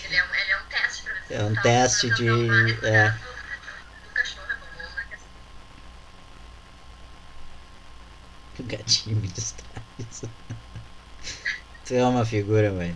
Ele é um teste pra ver se É um tá teste prestando atenção de. no gato do cachorro, é bom na questão. O gatinho me distrai. Tu é uma figura, mãe.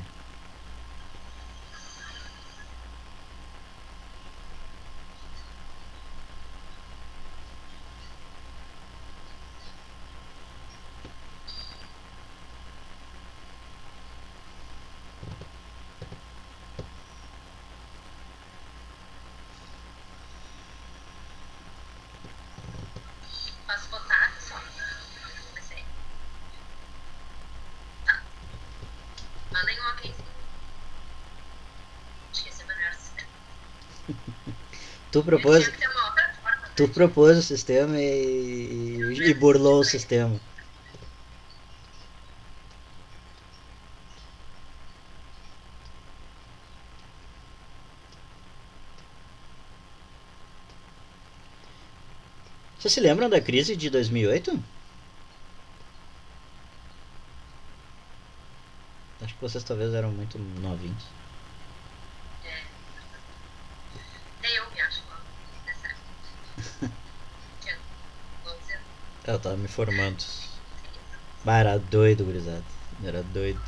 Posso botar só? Comecei. Tá. Mandem um okzinho. Acho que esse é o melhor sistema. Tu propôs, Tinha que ter uma outra forma. tu propôs o sistema e burlou o sistema. Vocês se lembram da crise de 2008? Acho que vocês talvez eram muito novinhos. Nem eu me acho mal. Nessa época. Tinha 12 anos. Eu tava me formando. Bah, era doido, gurizada. Era doido.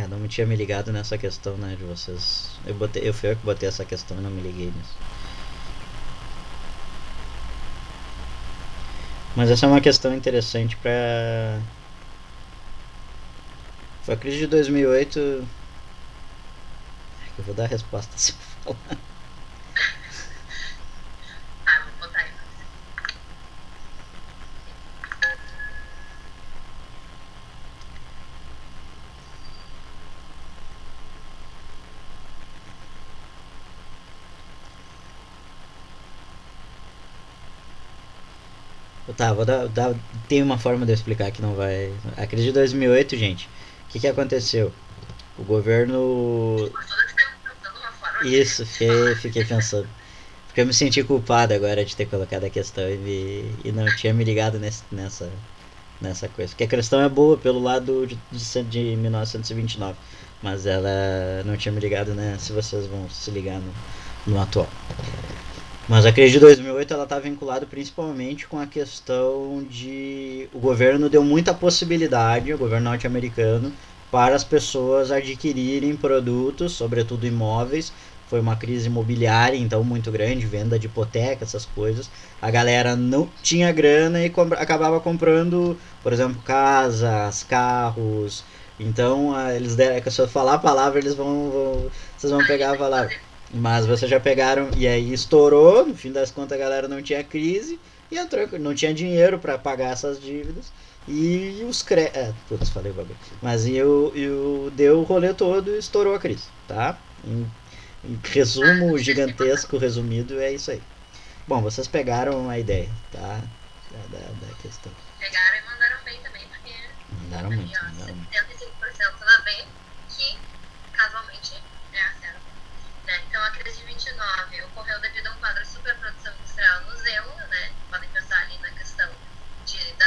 Não me tinha me ligado nessa questão, né, de vocês. Eu fui eu que botei essa questão e não me liguei nisso. Mas essa é uma questão interessante pra... Foi a crise de 2008... Eu vou dar a resposta se eu falar. Ah, vou botar aí. Tá, tem uma forma de eu explicar que não vai... A crise de 2008, gente, o que aconteceu? O governo... Por toda que você tá pensando uma forma. Isso, fiquei pensando. Porque eu me senti culpado agora de ter colocado a questão e não tinha me ligado nessa coisa. Porque a questão é boa pelo lado de 1929, mas ela não tinha me ligado, né? Se vocês vão se ligar no atual. Mas a crise de 2008 ela está vinculada principalmente com a questão de o governo deu muita possibilidade, o governo norte-americano, para as pessoas adquirirem produtos, sobretudo imóveis. Foi uma crise imobiliária então muito grande, venda de hipoteca, essas coisas. A galera não tinha grana e acabava comprando, por exemplo, casas, carros. Então, eles deram, se eu falar a palavra, vocês vão pegar a palavra. Mas vocês já pegaram e aí estourou, no fim das contas a galera não tinha crise e entrou, não tinha dinheiro para pagar essas dívidas e os putz, falei bagulho. Mas deu o rolê todo e estourou a crise, tá? Em resumo gigantesco, resumido, é isso aí. Bom, vocês pegaram a ideia, tá? Da questão. Pegaram e mandaram bem também, porque... Mandaram muito, mandaram muito. 75% na B, que casualmente é a certa. Né? Então a crise de 29 ocorreu devido a um quadro de superprodução industrial no Zelo, né? Podem pensar ali na questão da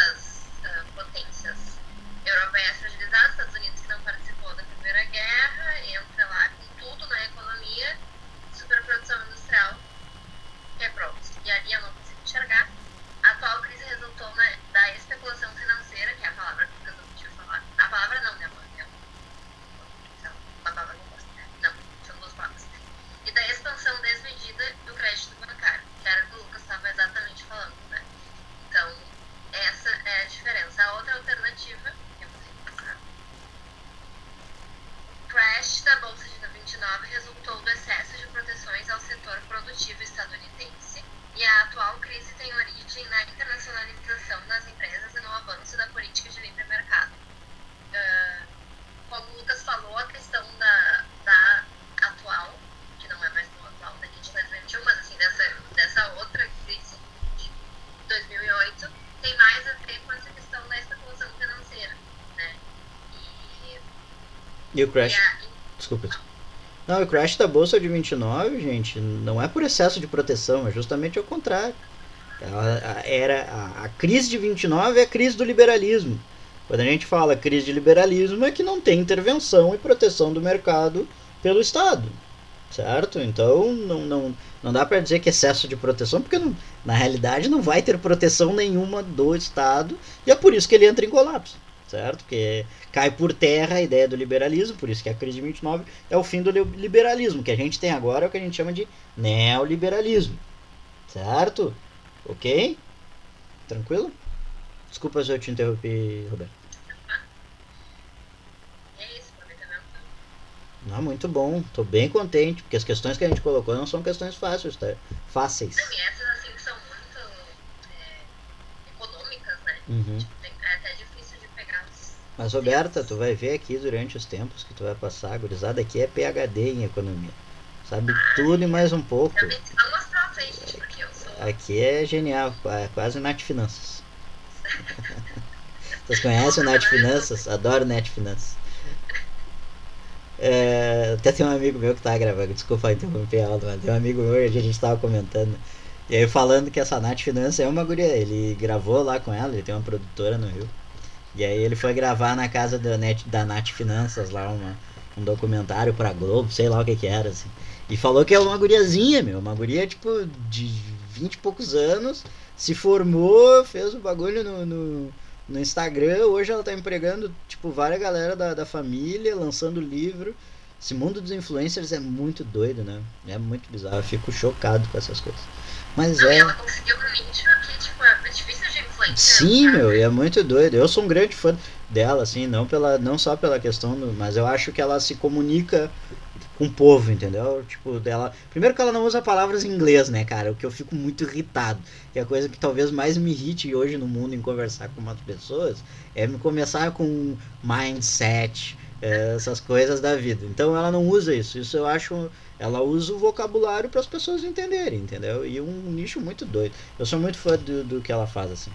executivo estadunidense e a atual crise tem origem na internacionalização das empresas e no avanço da política de livre mercado. Como o Lucas falou, a questão da atual, que não é mais tão atual da de 2021, mas assim, dessa outra crise de 2008, tem mais a ver com essa questão da especulação financeira, né? E o crash? Desculpa. Não, o crash da Bolsa de 29, gente, não é por excesso de proteção, é justamente ao contrário. A crise de 29 é a crise do liberalismo. Quando a gente fala crise de liberalismo, é que não tem intervenção e proteção do mercado pelo Estado, certo? Então não dá para dizer que é excesso de proteção, porque na realidade não vai ter proteção nenhuma do Estado, e é por isso que ele entra em colapso, certo? Porque cai por terra a ideia do liberalismo, por isso que a crise de 29 é o fim do liberalismo. O que a gente tem agora é o que a gente chama de neoliberalismo, certo? Ok? Tranquilo? Desculpa se eu te interrompi, Roberto. Não, muito bom, tô bem contente, porque as questões que a gente colocou não são questões fáceis, tá? Fáceis. Não, e essas assim são muito econômicas, né? Tipo, é até difícil de pegar os... Mas Roberta, tu vai ver aqui durante os tempos que tu vai passar, a gurizada aqui é PhD em economia. Sabe tudo e mais um pouco. Eu tenho que não mostrar pra vocês, gente, porque eu sou... Aqui é genial, é quase Nath Finanças. Vocês conhecem o Nath Finanças? Adoro Nath Finanças. Até tem um amigo meu que tá gravando, desculpa interromper a aula, mas tem um amigo meu e a gente tava comentando, e aí falando que essa Nath Finanças é uma guria, ele gravou lá com ela, ele tem uma produtora no Rio, e aí ele foi gravar na casa da Nath Finanças lá um documentário pra Globo, sei lá o que era, assim, e falou que é uma guriazinha, uma guria tipo de 20 e poucos anos, se formou, fez o bagulho no Instagram, hoje ela tá empregando tipo várias galera da família, lançando livro. Esse mundo dos influencers é muito doido, né? É muito bizarro, eu fico chocado com essas coisas. Mas não, ela conseguiu um nicho aqui, tipo, é difícil de influenciar. Sim, meu, e é muito doido. Eu sou um grande fã dela, assim, não só pela questão mas eu acho que ela se comunica com o povo, entendeu? Tipo, dela. Primeiro que ela não usa palavras em inglês, né, cara? O que eu fico muito irritado. Que é a coisa que talvez mais me irrite hoje no mundo em conversar com outras pessoas é me começar com mindset, essas coisas da vida. Então ela não usa isso. Isso eu acho. Ela usa o vocabulário para as pessoas entenderem, entendeu? E um nicho muito doido. Eu sou muito fã do que ela faz, assim.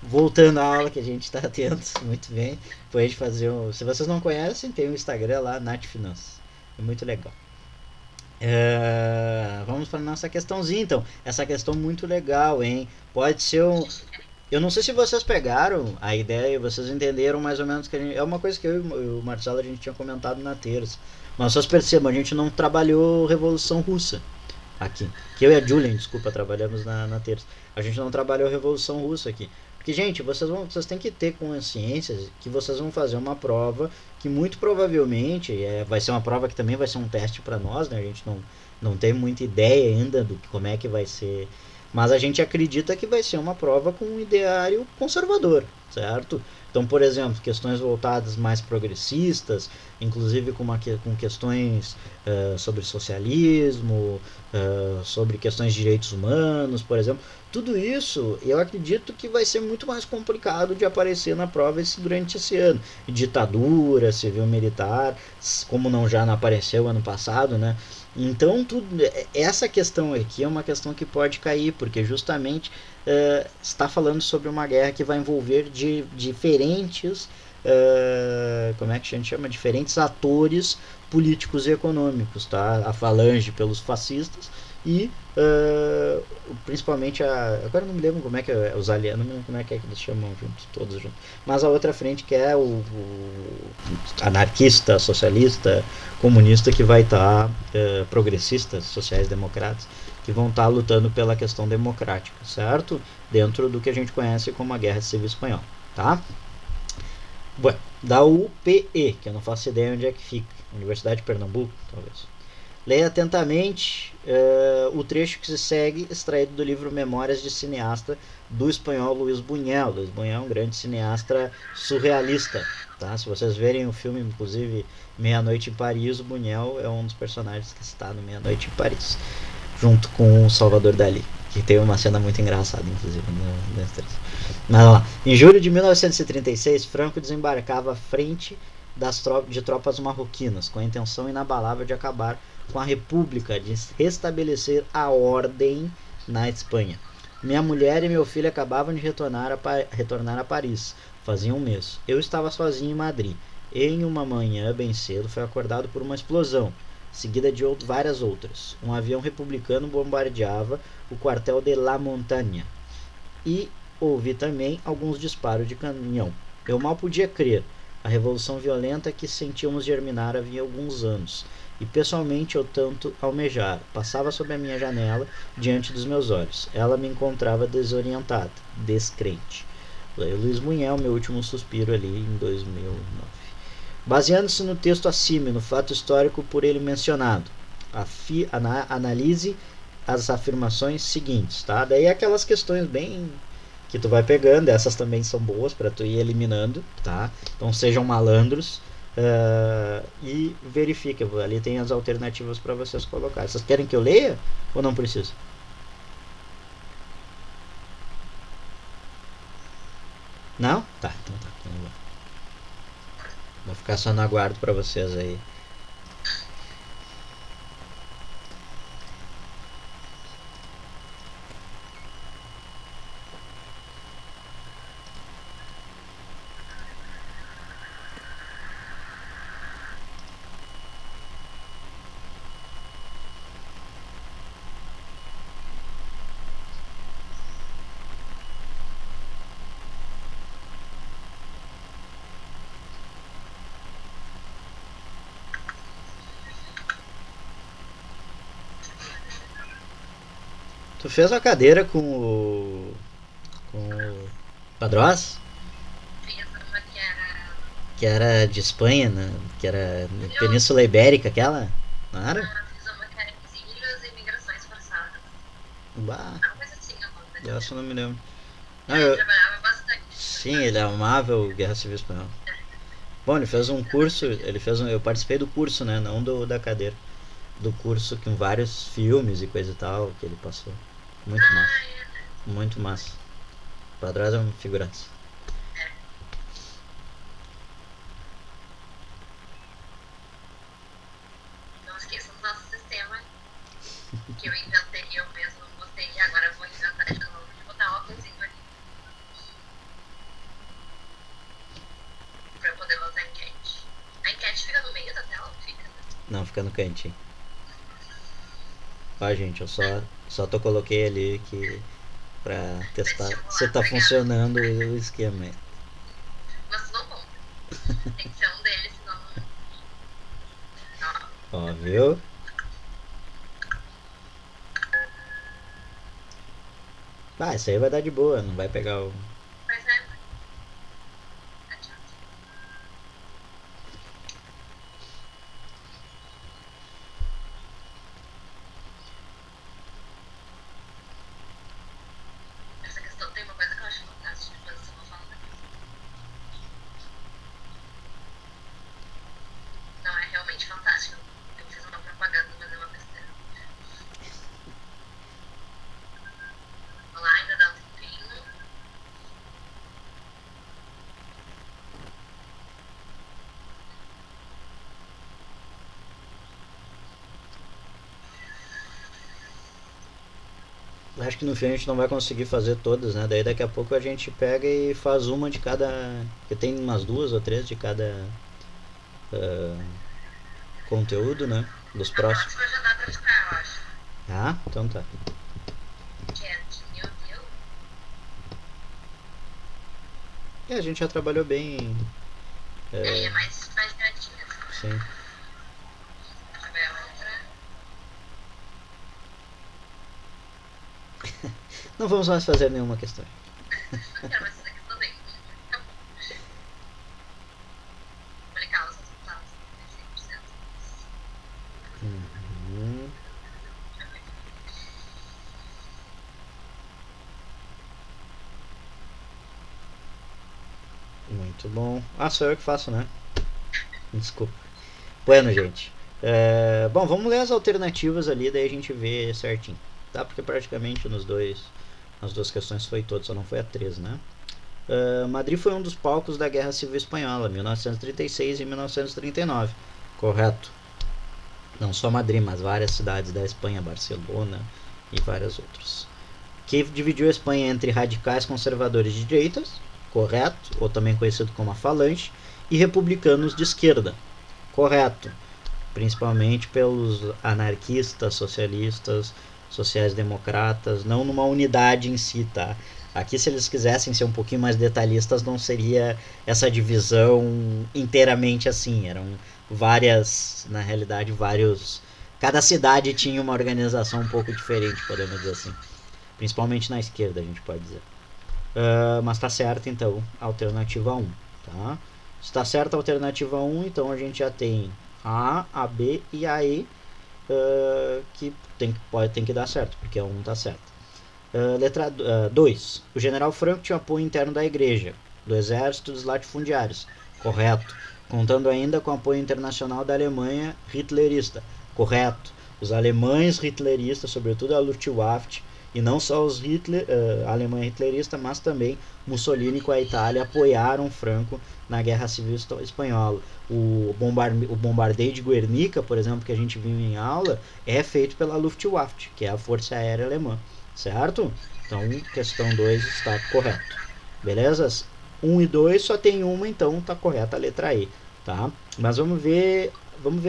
Voltando à aula que a gente está tendo, muito bem. Foi de fazer se vocês não conhecem, tem um Instagram lá, Nath Finanças. É muito legal. Vamos para a nossa questãozinha, então. Essa questão muito legal, hein? Pode ser eu não sei se vocês pegaram a ideia e vocês entenderam mais ou menos que é uma coisa que eu e o Marcelo a gente tinha comentado na terça. Mas vocês percebam, a gente não trabalhou Revolução Russa aqui. Que eu e a Julian, desculpa, trabalhamos na terça. A gente não trabalhou Revolução Russa aqui. Porque, gente, vocês têm que ter consciência que vocês vão fazer uma prova que muito provavelmente vai ser uma prova que também vai ser um teste para nós, né? A gente não tem muita ideia ainda do como é que vai ser. Mas a gente acredita que vai ser uma prova com um ideário conservador, certo? Então, por exemplo, questões voltadas mais progressistas, inclusive com questões sobre socialismo, sobre questões de direitos humanos, por exemplo. Tudo isso eu acredito que vai ser muito mais complicado de aparecer na prova durante esse ano. Ditadura, civil militar, como não apareceu ano passado, né? Então, essa questão aqui é uma questão que pode cair, porque justamente está falando sobre uma guerra que vai envolver diferentes, como é que a gente chama? Diferentes atores políticos e econômicos, tá? A falange pelos fascistas e principalmente agora não me lembro como é que os aliados, não me lembro como é que eles chamam juntos, todos juntos, mas a outra frente que é o anarquista, socialista, comunista, que vai estar progressistas, sociais-democratas, que vão estar lutando pela questão democrática, certo? Dentro do que a gente conhece como a Guerra Civil Espanhola, tá? Bom, da UPE, que eu não faço ideia onde é que fica, Universidade de Pernambuco, talvez. Leia atentamente o trecho que se segue, extraído do livro Memórias de Cineasta, do espanhol Luís Buñuel. Luís Buñuel é um grande cineasta surrealista. Tá? Se vocês verem o filme, inclusive Meia-Noite em Paris, o Buñuel é um dos personagens que está no Meia-Noite em Paris, junto com o Salvador Dalí, que tem uma cena muito engraçada, inclusive, no Mas lá, em julho de 1936, Franco desembarcava à frente de tropas marroquinas, com a intenção inabalável de acabar com a República, de restabelecer a ordem na Espanha. Minha mulher e meu filho acabavam de retornar a Paris, fazia um mês. Eu estava sozinho em Madrid. Em uma manhã, bem cedo, foi acordado por uma explosão, seguida de várias outras. Um avião republicano bombardeava o quartel de La Montaña e ouvi também alguns disparos de canhão. Eu mal podia crer. A revolução violenta que sentíamos germinar havia alguns anos, e pessoalmente eu tanto almejara, passava sob a minha janela, diante dos meus olhos. Ela me encontrava desorientada, descrente. Luiz Buñuel, meu último suspiro ali em 2009. Baseando-se no texto acima e no fato histórico por ele mencionado, analise as afirmações seguintes, tá? Daí aquelas questões bem que tu vai pegando, essas também são boas para tu ir eliminando, tá? Então sejam malandros e verifique, ali tem as alternativas para vocês colocar. Vocês querem que eu leia ou não preciso? Não? Tá, então tá. Então vou ficar só no aguardo para vocês aí. Tu fez a cadeira com o Padrós? Fiz uma Que era de Espanha, né? Que era Península Ibérica, aquela? Não era? fiz uma que era exílios e migrações forçadas. Bah, Uma coisa assim, eu vou dizer. essa eu não me lembro. Não, Ele trabalhava bastante. sim, ele amava o Guerra Civil Espanhola. Bom, ele fez um curso, eu participei do curso, né? Não da cadeira. Do curso com vários filmes e coisa e tal que ele passou. Muito massa. Muito massa. O Padrós é um figuraça. Não esqueçam do nosso sistema, que eu inventei, eu mesmo botei, e agora eu vou inventar de novo, de botar um óculosinho ali. Pra poder botar a enquete. A enquete fica no meio da tela, não fica? Não, fica no cantinho. Ó, gente, eu só coloquei ali que pra testar se tá funcionando o esquema aí. Mas não conta. Tem que ser um deles, senão não. Ó, viu? Ah, isso aí vai dar de boa, não vai pegar o. Mas é. Adianta. Essa questão tem uma coisa que eu acho fantástica, depois eu vou falar daqui. Não, é realmente fantástico. Eu fiz uma propaganda, mas é uma besteira. Vamos lá, ainda dá um tempinho. Acho que no fim a gente não vai conseguir fazer todas, né? Daí daqui a pouco a gente pega e faz uma de cada. Porque tem umas duas ou três de cada conteúdo, né? Dos A próximos. próxima já dá pra ficar, eu acho. Ah, então tá. Que é de New Deal. E a gente já trabalhou bem. É mais direitinho. Sim. Deixa eu ver a outra. Não vamos mais fazer nenhuma questão. Não quero mais essa questão também. Tá bom. Publicar os resultados. 100%. Muito bom. Ah, sou eu que faço, né? Desculpa. Bueno, gente. Bom, vamos ler as alternativas ali, daí a gente vê certinho. Tá? Porque praticamente nas duas questões foi todo, só não foi a 3, né? Madrid foi um dos palcos da Guerra Civil Espanhola, 1936 e 1939. Correto. Não só Madrid, mas várias cidades da Espanha, Barcelona e várias outras. Que dividiu a Espanha entre radicais conservadores de direitas, correto, ou também conhecido como a Falange, e republicanos de esquerda, correto, principalmente pelos anarquistas, socialistas, sociais-democratas, não numa unidade em si, tá? Aqui, se eles quisessem ser um pouquinho mais detalhistas, não seria essa divisão inteiramente assim. Eram várias, na realidade, vários. Cada cidade tinha uma organização um pouco diferente, podemos dizer assim. Principalmente na esquerda, a gente pode dizer. Mas tá certo, então, a alternativa 1. Tá? Se tá certa a alternativa 1, então a gente já tem a B e a E, que tem que dar certo, porque a 1 tá certa. Letra 2. O general Franco tinha apoio interno da igreja, do exército e dos latifundiários. Correto. Contando ainda com apoio internacional da Alemanha hitlerista. Correto. Os alemães hitleristas, sobretudo a Luftwaffe, e não só os a Alemanha hitlerista, mas também Mussolini com a Itália apoiaram Franco na Guerra Civil Espanhola. O bombardeio de Guernica, por exemplo, que a gente viu em aula, é feito pela Luftwaffe, que é a Força Aérea Alemã. Certo? Então, questão 2 está correto. Beleza? 1 e 2 só tem uma, então está correta a letra E. Tá? Mas vamos ver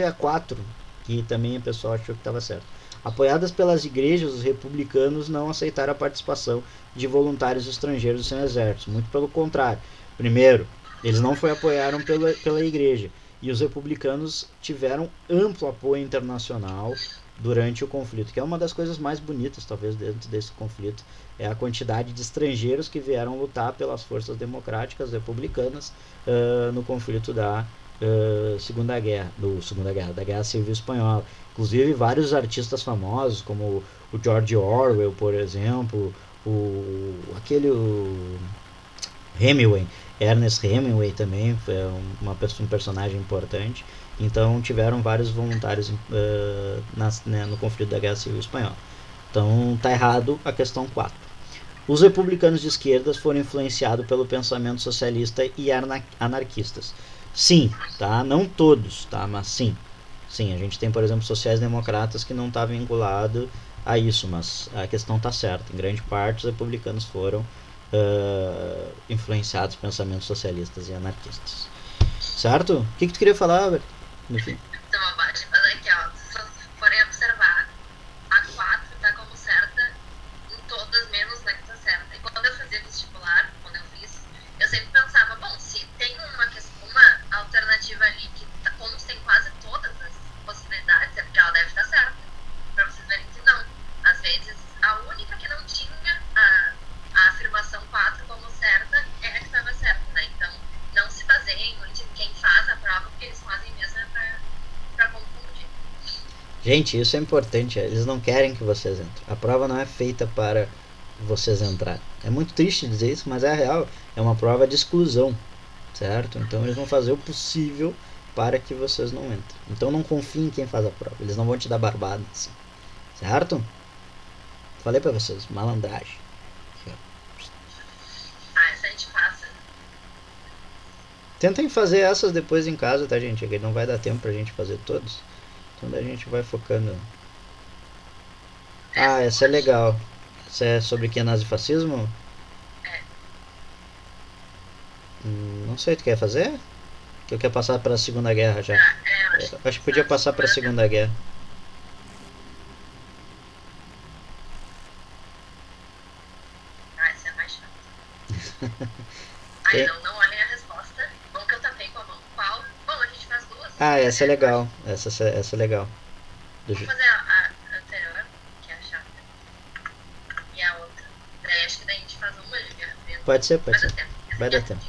a 4, que também o pessoal achou que estava certo. Apoiadas pelas igrejas, os republicanos não aceitaram a participação de voluntários estrangeiros sem exército. Muito pelo contrário. Primeiro, eles não foi apoiaram pela igreja. E os republicanos tiveram amplo apoio internacional durante o conflito, que é uma das coisas mais bonitas, talvez, dentro desse conflito, é a quantidade de estrangeiros que vieram lutar pelas forças democráticas republicanas no conflito da Segunda Guerra, da Guerra Civil Espanhola. Inclusive, vários artistas famosos, como o George Orwell, por exemplo, aquele Hemingway, Ernest Hemingway também foi um personagem importante. Então tiveram vários voluntários no conflito da Guerra Civil Espanhola. Então tá errado a questão 4. Os republicanos de esquerdas foram influenciados pelo pensamento socialista e anarquistas. Sim, tá? Não todos, tá? Mas sim. Sim, a gente tem, por exemplo, sociais-democratas que não está vinculado a isso, mas a questão tá certa. Em grande parte, os republicanos foram influenciados por pensamentos socialistas e anarquistas. Certo? O que tu queria falar, Albert? No fim. Então, abaixo, mas aqui, ó, se vocês forem observar, a 4 tá como certa em todas, menos na que tá certa. E quando eu fazia vestibular, quando eu fiz, eu sempre pensava, bom, se tem uma alternativa ali que, como tem quase todas as possibilidades, é porque ela deve estar certa. Pra vocês verem que não. Às vezes, a única que não tinha a afirmação 4 como certa é a que estava certa, né? Então, não se baseiem muito em quem faz a prova, porque eles fazem mesmo pra confundir. Gente, isso é importante. Eles não querem que vocês entrem. A prova não é feita para vocês entrarem. É muito triste dizer isso, mas é real. É uma prova de exclusão, certo? Então eles vão fazer o possível para que vocês não entrem. Então não confiem em quem faz a prova. Eles não vão te dar barbada, assim. Certo? Falei pra vocês, malandragem. Essa a gente passa. Tentem fazer essas depois em casa, tá, gente? Aqui não vai dar tempo pra gente fazer todos. Então daí a gente vai focando. Ah, essa é legal. Essa é sobre que é nazifascismo? É. Não sei, tu quer fazer? Que eu quero passar pra Segunda Guerra já. Acho que podia passar pra Segunda Guerra. Essa é mais chata. Aí não olhem a resposta. Bom que eu tapei com a mão. Qual? Bom, a gente faz duas. Ah, essa é legal. Essa é legal. Vamos fazer a anterior, que é a chata. E a outra. Daí acho que daí a gente faz uma de Guerra Fria. Pode ser. Vai dar tempo.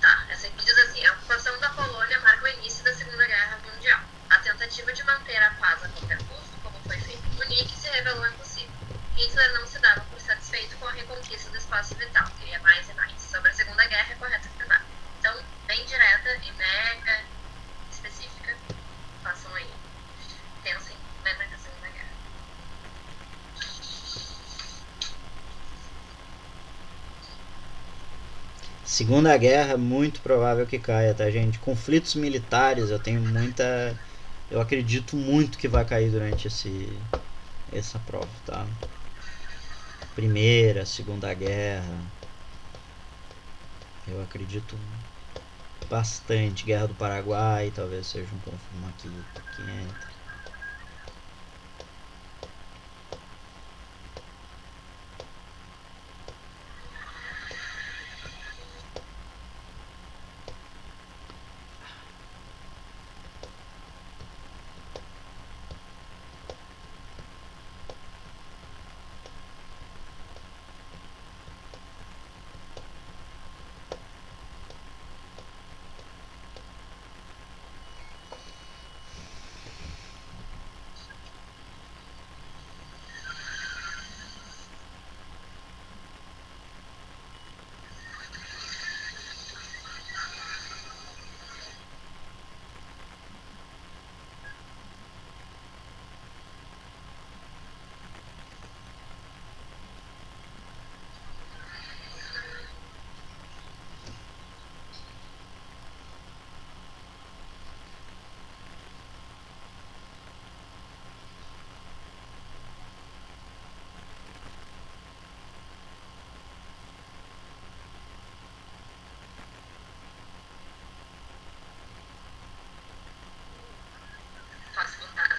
Tá, essa aqui diz assim: a ocupação da Polônia marca o início da Segunda Guerra Mundial. A tentativa de manter a paz a qualquer custo, como foi feito em Munique, se revelou impossível. Hitler não se dava por satisfeito com a reconquista do espaço vital, queria mais e mais. Sobre a Segunda Guerra, é correto afirmar. Segunda Guerra, muito provável que caia, tá, gente? Conflitos militares, eu acredito muito que vai cair durante essa prova, tá? Primeira, Segunda Guerra, eu acredito bastante. Guerra do Paraguai, talvez seja um confirma que entra. Posso botar?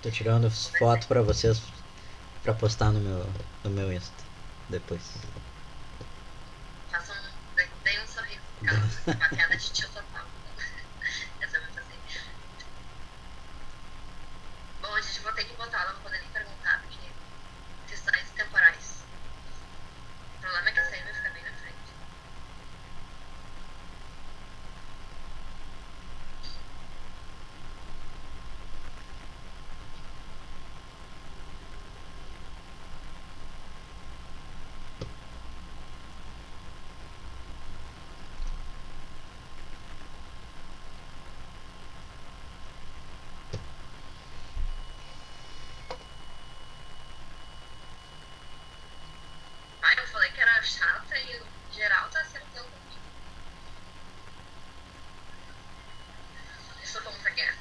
Tô tirando foto pra vocês pra postar no meu Insta depois. Faça dei um sorriso. Uma piada de tio total. Essa é muito assim. Bom, a gente vai ter que botar, ela não vou poder nem perguntar, porque questões temporais. O problema é que essa aí vai ficar bem na frente. Ah, eu falei que era chata e o geral tá acertando comigo. Eu sou como guerras.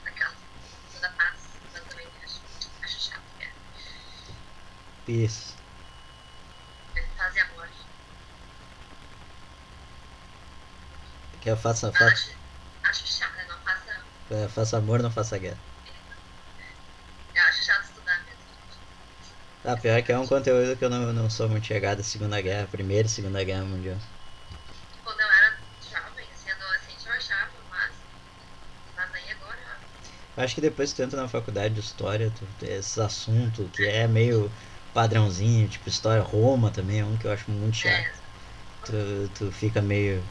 Aquela. Sou da paz, mas também acho chato guerra. Isso. Paz e amor. Que eu faça, Mas acho chato, né? Não faça. faça amor, não faça guerra. Eu acho chato estudar mesmo. Ah, pior que é um conteúdo que eu não sou muito chegado à Segunda Guerra, Primeira e Segunda Guerra Mundial. Quando eu era jovem, assim, adolescente, eu achava o máximo. Mas aí agora, Eu acho que depois que tu entra na faculdade de História, esses assuntos que é meio padrãozinho, tipo História Roma também, é um que eu acho muito chato. é, Tu fica meio...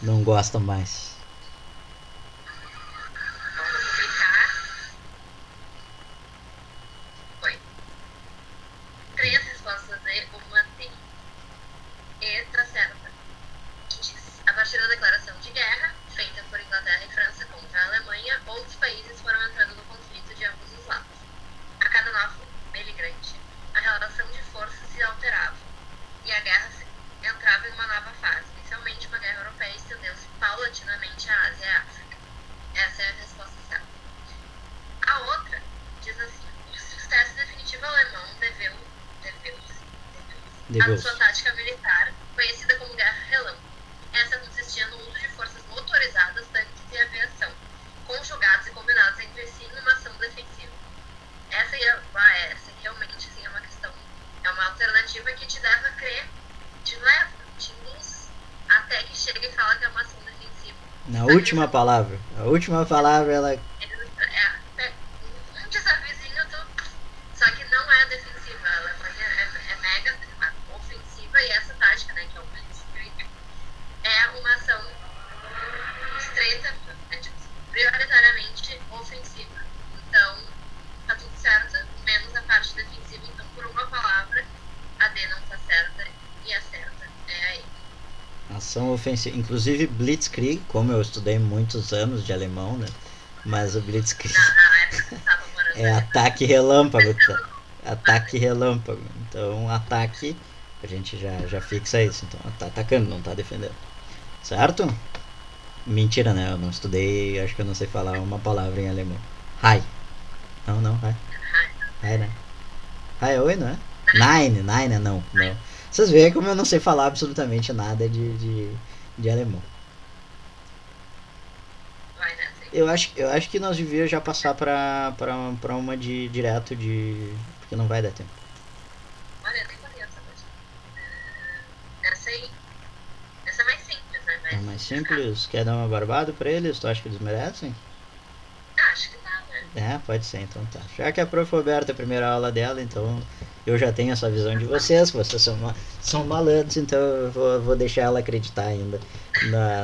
não gosta mais. vamos publicar. Foi. 3 respostas D, uma D. E tá certa. Diz, a partir da declaração de guerra, feita por Inglaterra e França contra a Alemanha, outros países foram entrando no conflito de ambos os lados. A cada novo beligerante, a relação de forças se alterava, e a guerra entrava em uma nova fase. Inicialmente, uma guerra europeia estendeu-se paulatinamente à Ásia e à África. Essa é a resposta certa. A outra diz assim: o sucesso definitivo alemão deveu-se à sua tática militar, conhecida como Guerra Relâmpago. Essa consistia no uso de forças motorizadas, tanques e aviação, conjugados e combinados entre si numa ação defensiva. Essa realmente sim, é uma questão, é uma alternativa que te leva a crer, te induz até que chega e fala que é uma ação defensiva. A última palavra ela... Um desafiozinho, só que não é defensiva, ela é mega ofensiva, e essa tática, né, que é o Blitzkrieg, é uma ação estreita, prioritariamente ofensiva. Então, tá tudo certo, menos a parte defensiva. Então, por uma palavra, a D não tá certa e a certa é a E. Ação ofensiva. Inclusive Blitzkrieg, como eu estudei muitos anos de alemão, né? Mas o Blitzkrieg é ataque relâmpago. Tá? Ataque relâmpago. Então, ataque A gente já fixa isso. Então, tá atacando, não tá defendendo. Certo? Mentira, né? Eu não estudei, acho que eu não sei falar uma palavra em alemão. Hi. Não, hi. Hi, né? Hi é oi, não é? Nine é não. Vocês veem como eu não sei falar absolutamente nada de alemão. Vai, né? Eu acho que nós devíamos já passar pra uma de direto de. Porque não vai dar tempo. Olha, nem conheço essa coisa. Essa aí. Essa é mais simples, né? É mais simples. Quer dar uma barbada pra eles? Tu acha que eles merecem? Acho que dá, É, né? pode ser, então tá. Já que a prof. Roberta é a primeira aula dela, então eu já tenho essa visão de vocês, que vocês são malandros, então eu vou deixar ela acreditar ainda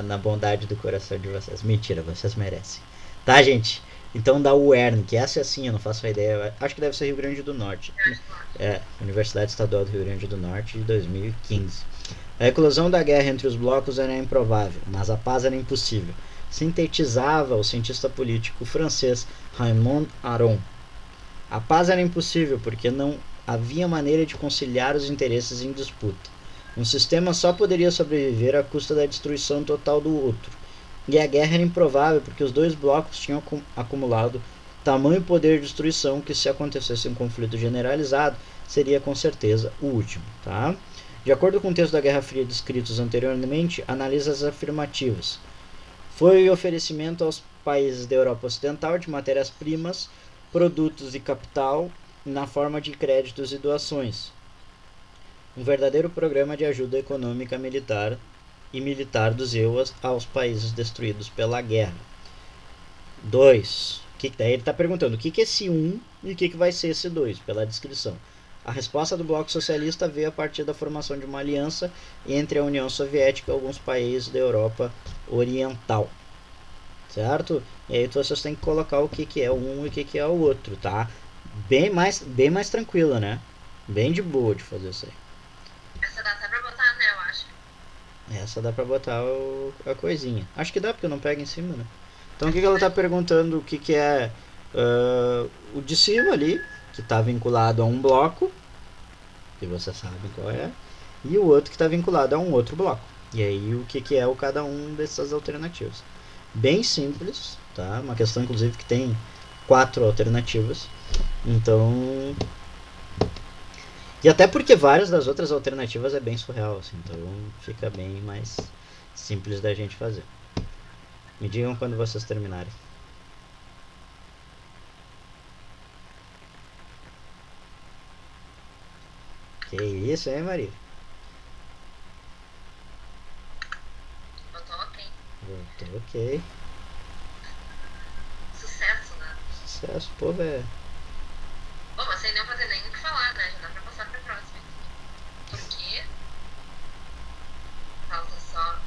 na bondade do coração de vocês. Mentira, vocês merecem. Tá, gente? Então da UERN, que essa é assim, eu não faço a ideia. Acho que deve ser Rio Grande do Norte. É, Universidade Estadual do Rio Grande do Norte de 2015. A eclosão da guerra entre os blocos era improvável, mas a paz era impossível. Sintetizava o cientista político francês Raymond Aron. A paz era impossível porque não havia maneira de conciliar os interesses em disputa. Um sistema só poderia sobreviver à custa da destruição total do outro. E a guerra era improvável porque os dois blocos tinham acumulado tamanho poder de destruição que, se acontecesse um conflito generalizado, seria com certeza o último. Tá? De acordo com o texto da Guerra Fria descritos anteriormente, analisa as afirmativas. Foi oferecimento aos países da Europa Ocidental de matérias-primas, produtos e capital na forma de créditos e doações. Um verdadeiro programa de ajuda econômica militar dos EUAs aos países destruídos pela guerra. 2. Daí ele está perguntando o que é esse 1 e o que vai ser esse 2, pela descrição. A resposta do Bloco Socialista veio a partir da formação de uma aliança entre a União Soviética e alguns países da Europa Oriental. Certo? E aí vocês têm que colocar o que é um e o que é o outro, tá? Bem mais tranquila, né? Bem de boa de fazer isso aí. Essa dá até pra botar, né, eu acho. Essa dá pra botar a coisinha. Acho que dá, porque eu não pego em cima, né? Então o que ela tá perguntando? O que é o de cima ali, que tá vinculado a um bloco, que você sabe qual é, e o outro que está vinculado a um outro bloco. E aí o que é o cada um dessas alternativas. Bem simples, tá? Uma questão inclusive que tem 4 alternativas. Então, e até porque várias das outras alternativas é bem surreal, assim, então fica bem mais simples da gente fazer. Me digam quando vocês terminarem. Que isso, hein, Maria? Botou ok. Voltou, ok. Sucesso, né? Sucesso, pô, velho. Bom, mas sem nem fazer nem o que falar, né? Já dá pra passar pra próxima. Porque falta só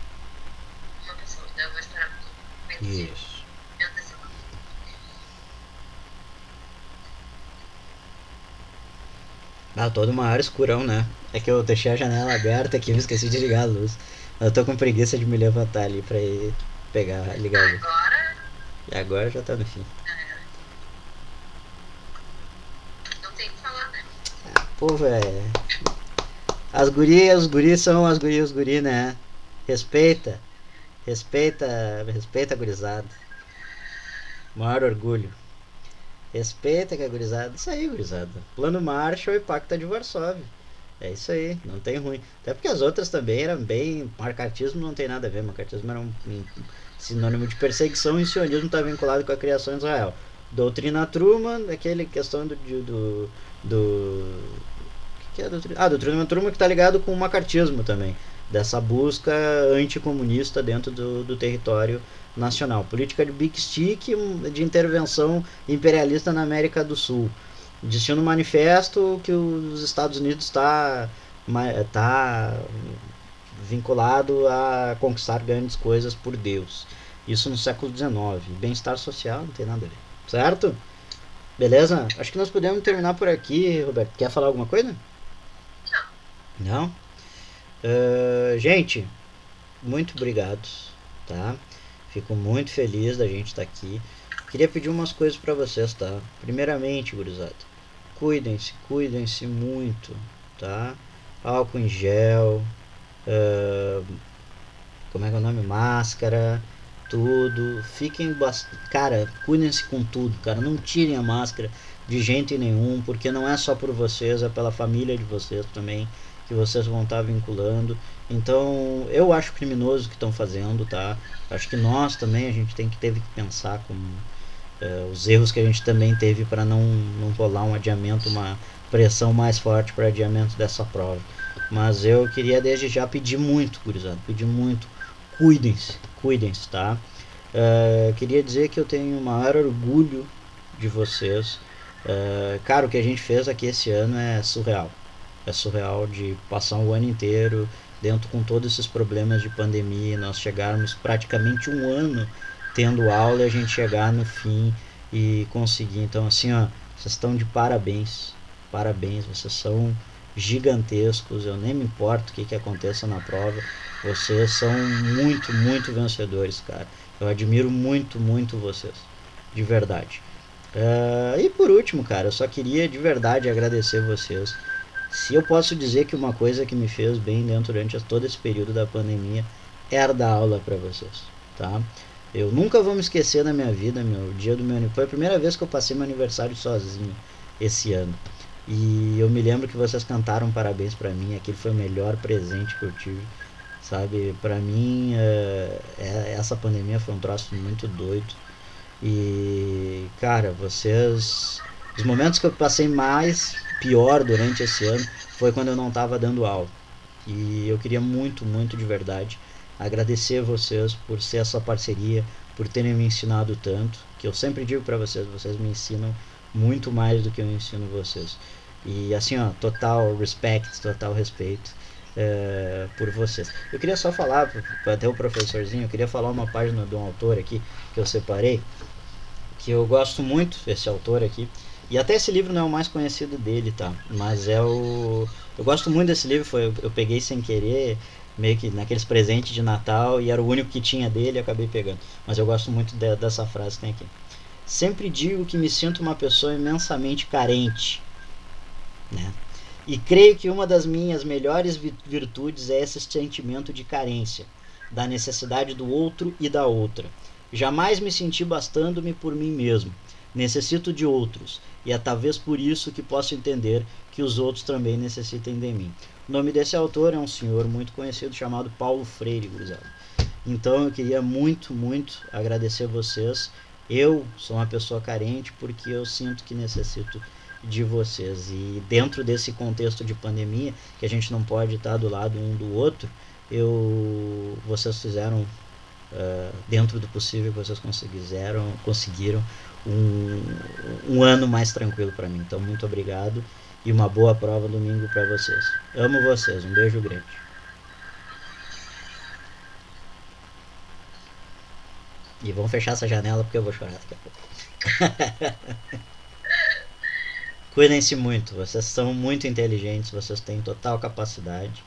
uma pessoa. Então eu vou esperar um pouquinho. Isso. Ah, todo maior escurão, né? É que eu deixei a janela aberta aqui e me esqueci de ligar a luz. Eu tô com preguiça de me levantar ali pra ir ligar a luz. Agora. E agora já tá no fim. Não tem o que falar, né? Pô, velho. As gurias, os guris são as gurias, os guri, né? Respeita. Respeita a gurizada. Maior orgulho. Respeita que a gurizada. Isso aí, gurizada. Plano Marshall e Pacta de Varsóvia. É isso aí, não tem ruim. Até porque as outras também eram bem. Marcatismo não tem nada a ver. Marcatismo era um sinônimo de perseguição e o sionismo está vinculado com a criação de Israel. Doutrina Truman, aquele questão do que é a doutrina? Ah, doutrina Truman que está ligado com o macartismo também. Dessa busca anticomunista dentro do território nacional. Política de Big Stick, de intervenção imperialista na América do Sul. Destino Manifesto, que os Estados Unidos está vinculado a conquistar grandes coisas por Deus. Isso no século XIX. Bem-estar social não tem nada a ver. Certo? Beleza? Acho que nós podemos terminar por aqui, Roberto. Quer falar alguma coisa? Não? Gente, muito obrigado, tá? Fico muito feliz da gente estar aqui. Queria pedir umas coisas para vocês, tá? Primeiramente, gurizada, cuidem-se muito, tá? álcool em gel, como é que é o nome? Máscara, tudo. Cara, cuidem-se com tudo, cara. Não tirem a máscara de jeito nenhum, porque não é só por vocês, é pela família de vocês também, que vocês vão estar vinculando. Então, eu acho criminoso o que estão fazendo, tá? Acho que nós também, a gente teve que pensar como os erros que a gente também teve para não rolar um adiamento, uma pressão mais forte para adiamento dessa prova. Mas eu queria desde já pedir muito, gurizada, pedir muito, cuidem-se, tá? Queria dizer que eu tenho o maior orgulho de vocês. Cara, o que a gente fez aqui esse ano é surreal. É surreal de passar o ano inteiro dentro com todos esses problemas de pandemia, nós chegarmos praticamente um ano tendo aula e a gente chegar no fim e conseguir. Então, assim, ó, vocês estão de parabéns, parabéns, vocês são gigantescos. Eu nem me importo o que aconteça na prova, vocês são muito, muito vencedores, cara. Eu admiro muito, muito vocês, de verdade. E por último, cara, eu só queria de verdade agradecer vocês. Se eu posso dizer que uma coisa que me fez bem dentro durante todo esse período da pandemia era dar aula para vocês, tá? Eu nunca vou me esquecer na minha vida, meu dia do meu aniversário. Foi a primeira vez que eu passei meu aniversário sozinho esse ano. E eu me lembro que vocês cantaram parabéns para mim. Aquele foi o melhor presente que eu tive, sabe? Para mim, essa pandemia foi um troço muito doido. E, cara, vocês. Os momentos que eu passei mais pior durante esse ano foi quando eu não estava dando aula. E eu queria muito, muito de verdade agradecer vocês por ser essa parceria, por terem me ensinado tanto. Que eu sempre digo para vocês, vocês me ensinam muito mais do que eu ensino vocês. E assim, ó, total respect, total respeito por vocês. Eu queria só falar, para ter o professorzinho, eu queria falar uma página de um autor aqui que eu separei, que eu gosto muito desse autor aqui. E até esse livro não é o mais conhecido dele, tá? Mas é o. Eu gosto muito desse livro, eu peguei sem querer, meio que naqueles presentes de Natal, e era o único que tinha dele e acabei pegando. Mas eu gosto muito dessa frase que tem aqui. Sempre digo que me sinto uma pessoa imensamente carente, né? E creio que uma das minhas melhores virtudes é esse sentimento de carência, da necessidade do outro e da outra. Jamais me senti bastando-me por mim mesmo. Necessito de outros, e é talvez por isso que posso entender que os outros também necessitem de mim. O nome desse autor é um senhor muito conhecido chamado Paulo Freire, gurizada. Então eu queria muito, muito agradecer vocês. Eu sou uma pessoa carente porque eu sinto que necessito de vocês. E dentro desse contexto de pandemia, que a gente não pode estar do lado um do outro, vocês fizeram, dentro do possível, vocês conseguiram um ano mais tranquilo para mim. Então, muito obrigado e uma boa prova domingo para vocês. Amo vocês, um beijo grande. E vamos fechar essa janela porque eu vou chorar daqui a pouco. Cuidem-se muito, vocês são muito inteligentes, vocês têm total capacidade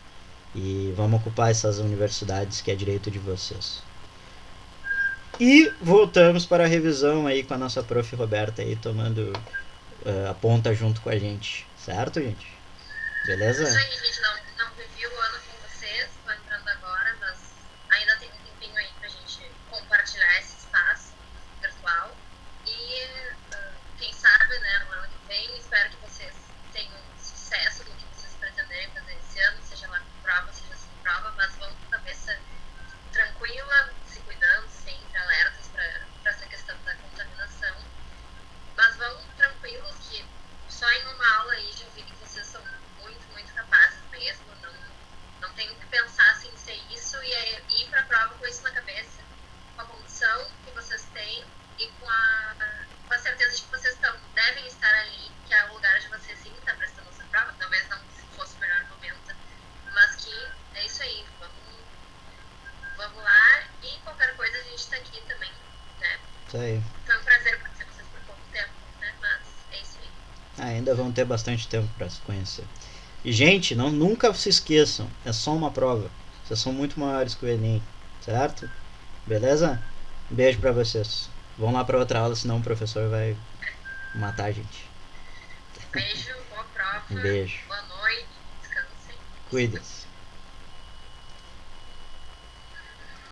e vamos ocupar essas universidades que é direito de vocês. E voltamos para a revisão aí com a nossa prof. Roberta aí tomando a ponta junto com a gente, certo, gente? Beleza? Isso aí, gente, não vivi o ano com vocês, tô entrando agora, mas ainda tem um tempinho aí pra gente compartilhar esse espaço virtual. E quem sabe, né, no ano que vem, espero que vocês tenham sucesso no que vocês pretenderem fazer esse ano, seja lá com prova, seja sem prova, mas vão com a cabeça tranquila, se cuidando, sempre alertas para essa questão da contaminação. Mas vão tranquilos que só em uma aula aí já vi que vocês são muito, muito capazes mesmo. Não tenho que pensar assim, ser isso e ir para a prova com isso na cabeça, com a condição que vocês têm e com a certeza de que vocês devem estar ali, que é o lugar de vocês sim estar prestando essa prova. Talvez não fosse o melhor momento, mas que é isso aí. Vamos lá e qualquer coisa a gente está aqui também, né? Isso aí. Foi um prazer conhecer vocês por pouco tempo, né? Mas é isso aí. Ainda vão ter bastante tempo para se conhecer. E, gente, nunca se esqueçam, é só uma prova. Vocês são muito maiores que o Enem, certo? Beleza? Um beijo para vocês. Vão lá para outra aula, senão o professor vai matar a gente. Beijo, boa prova. Um beijo. Boa noite, descansem. Cuide-se.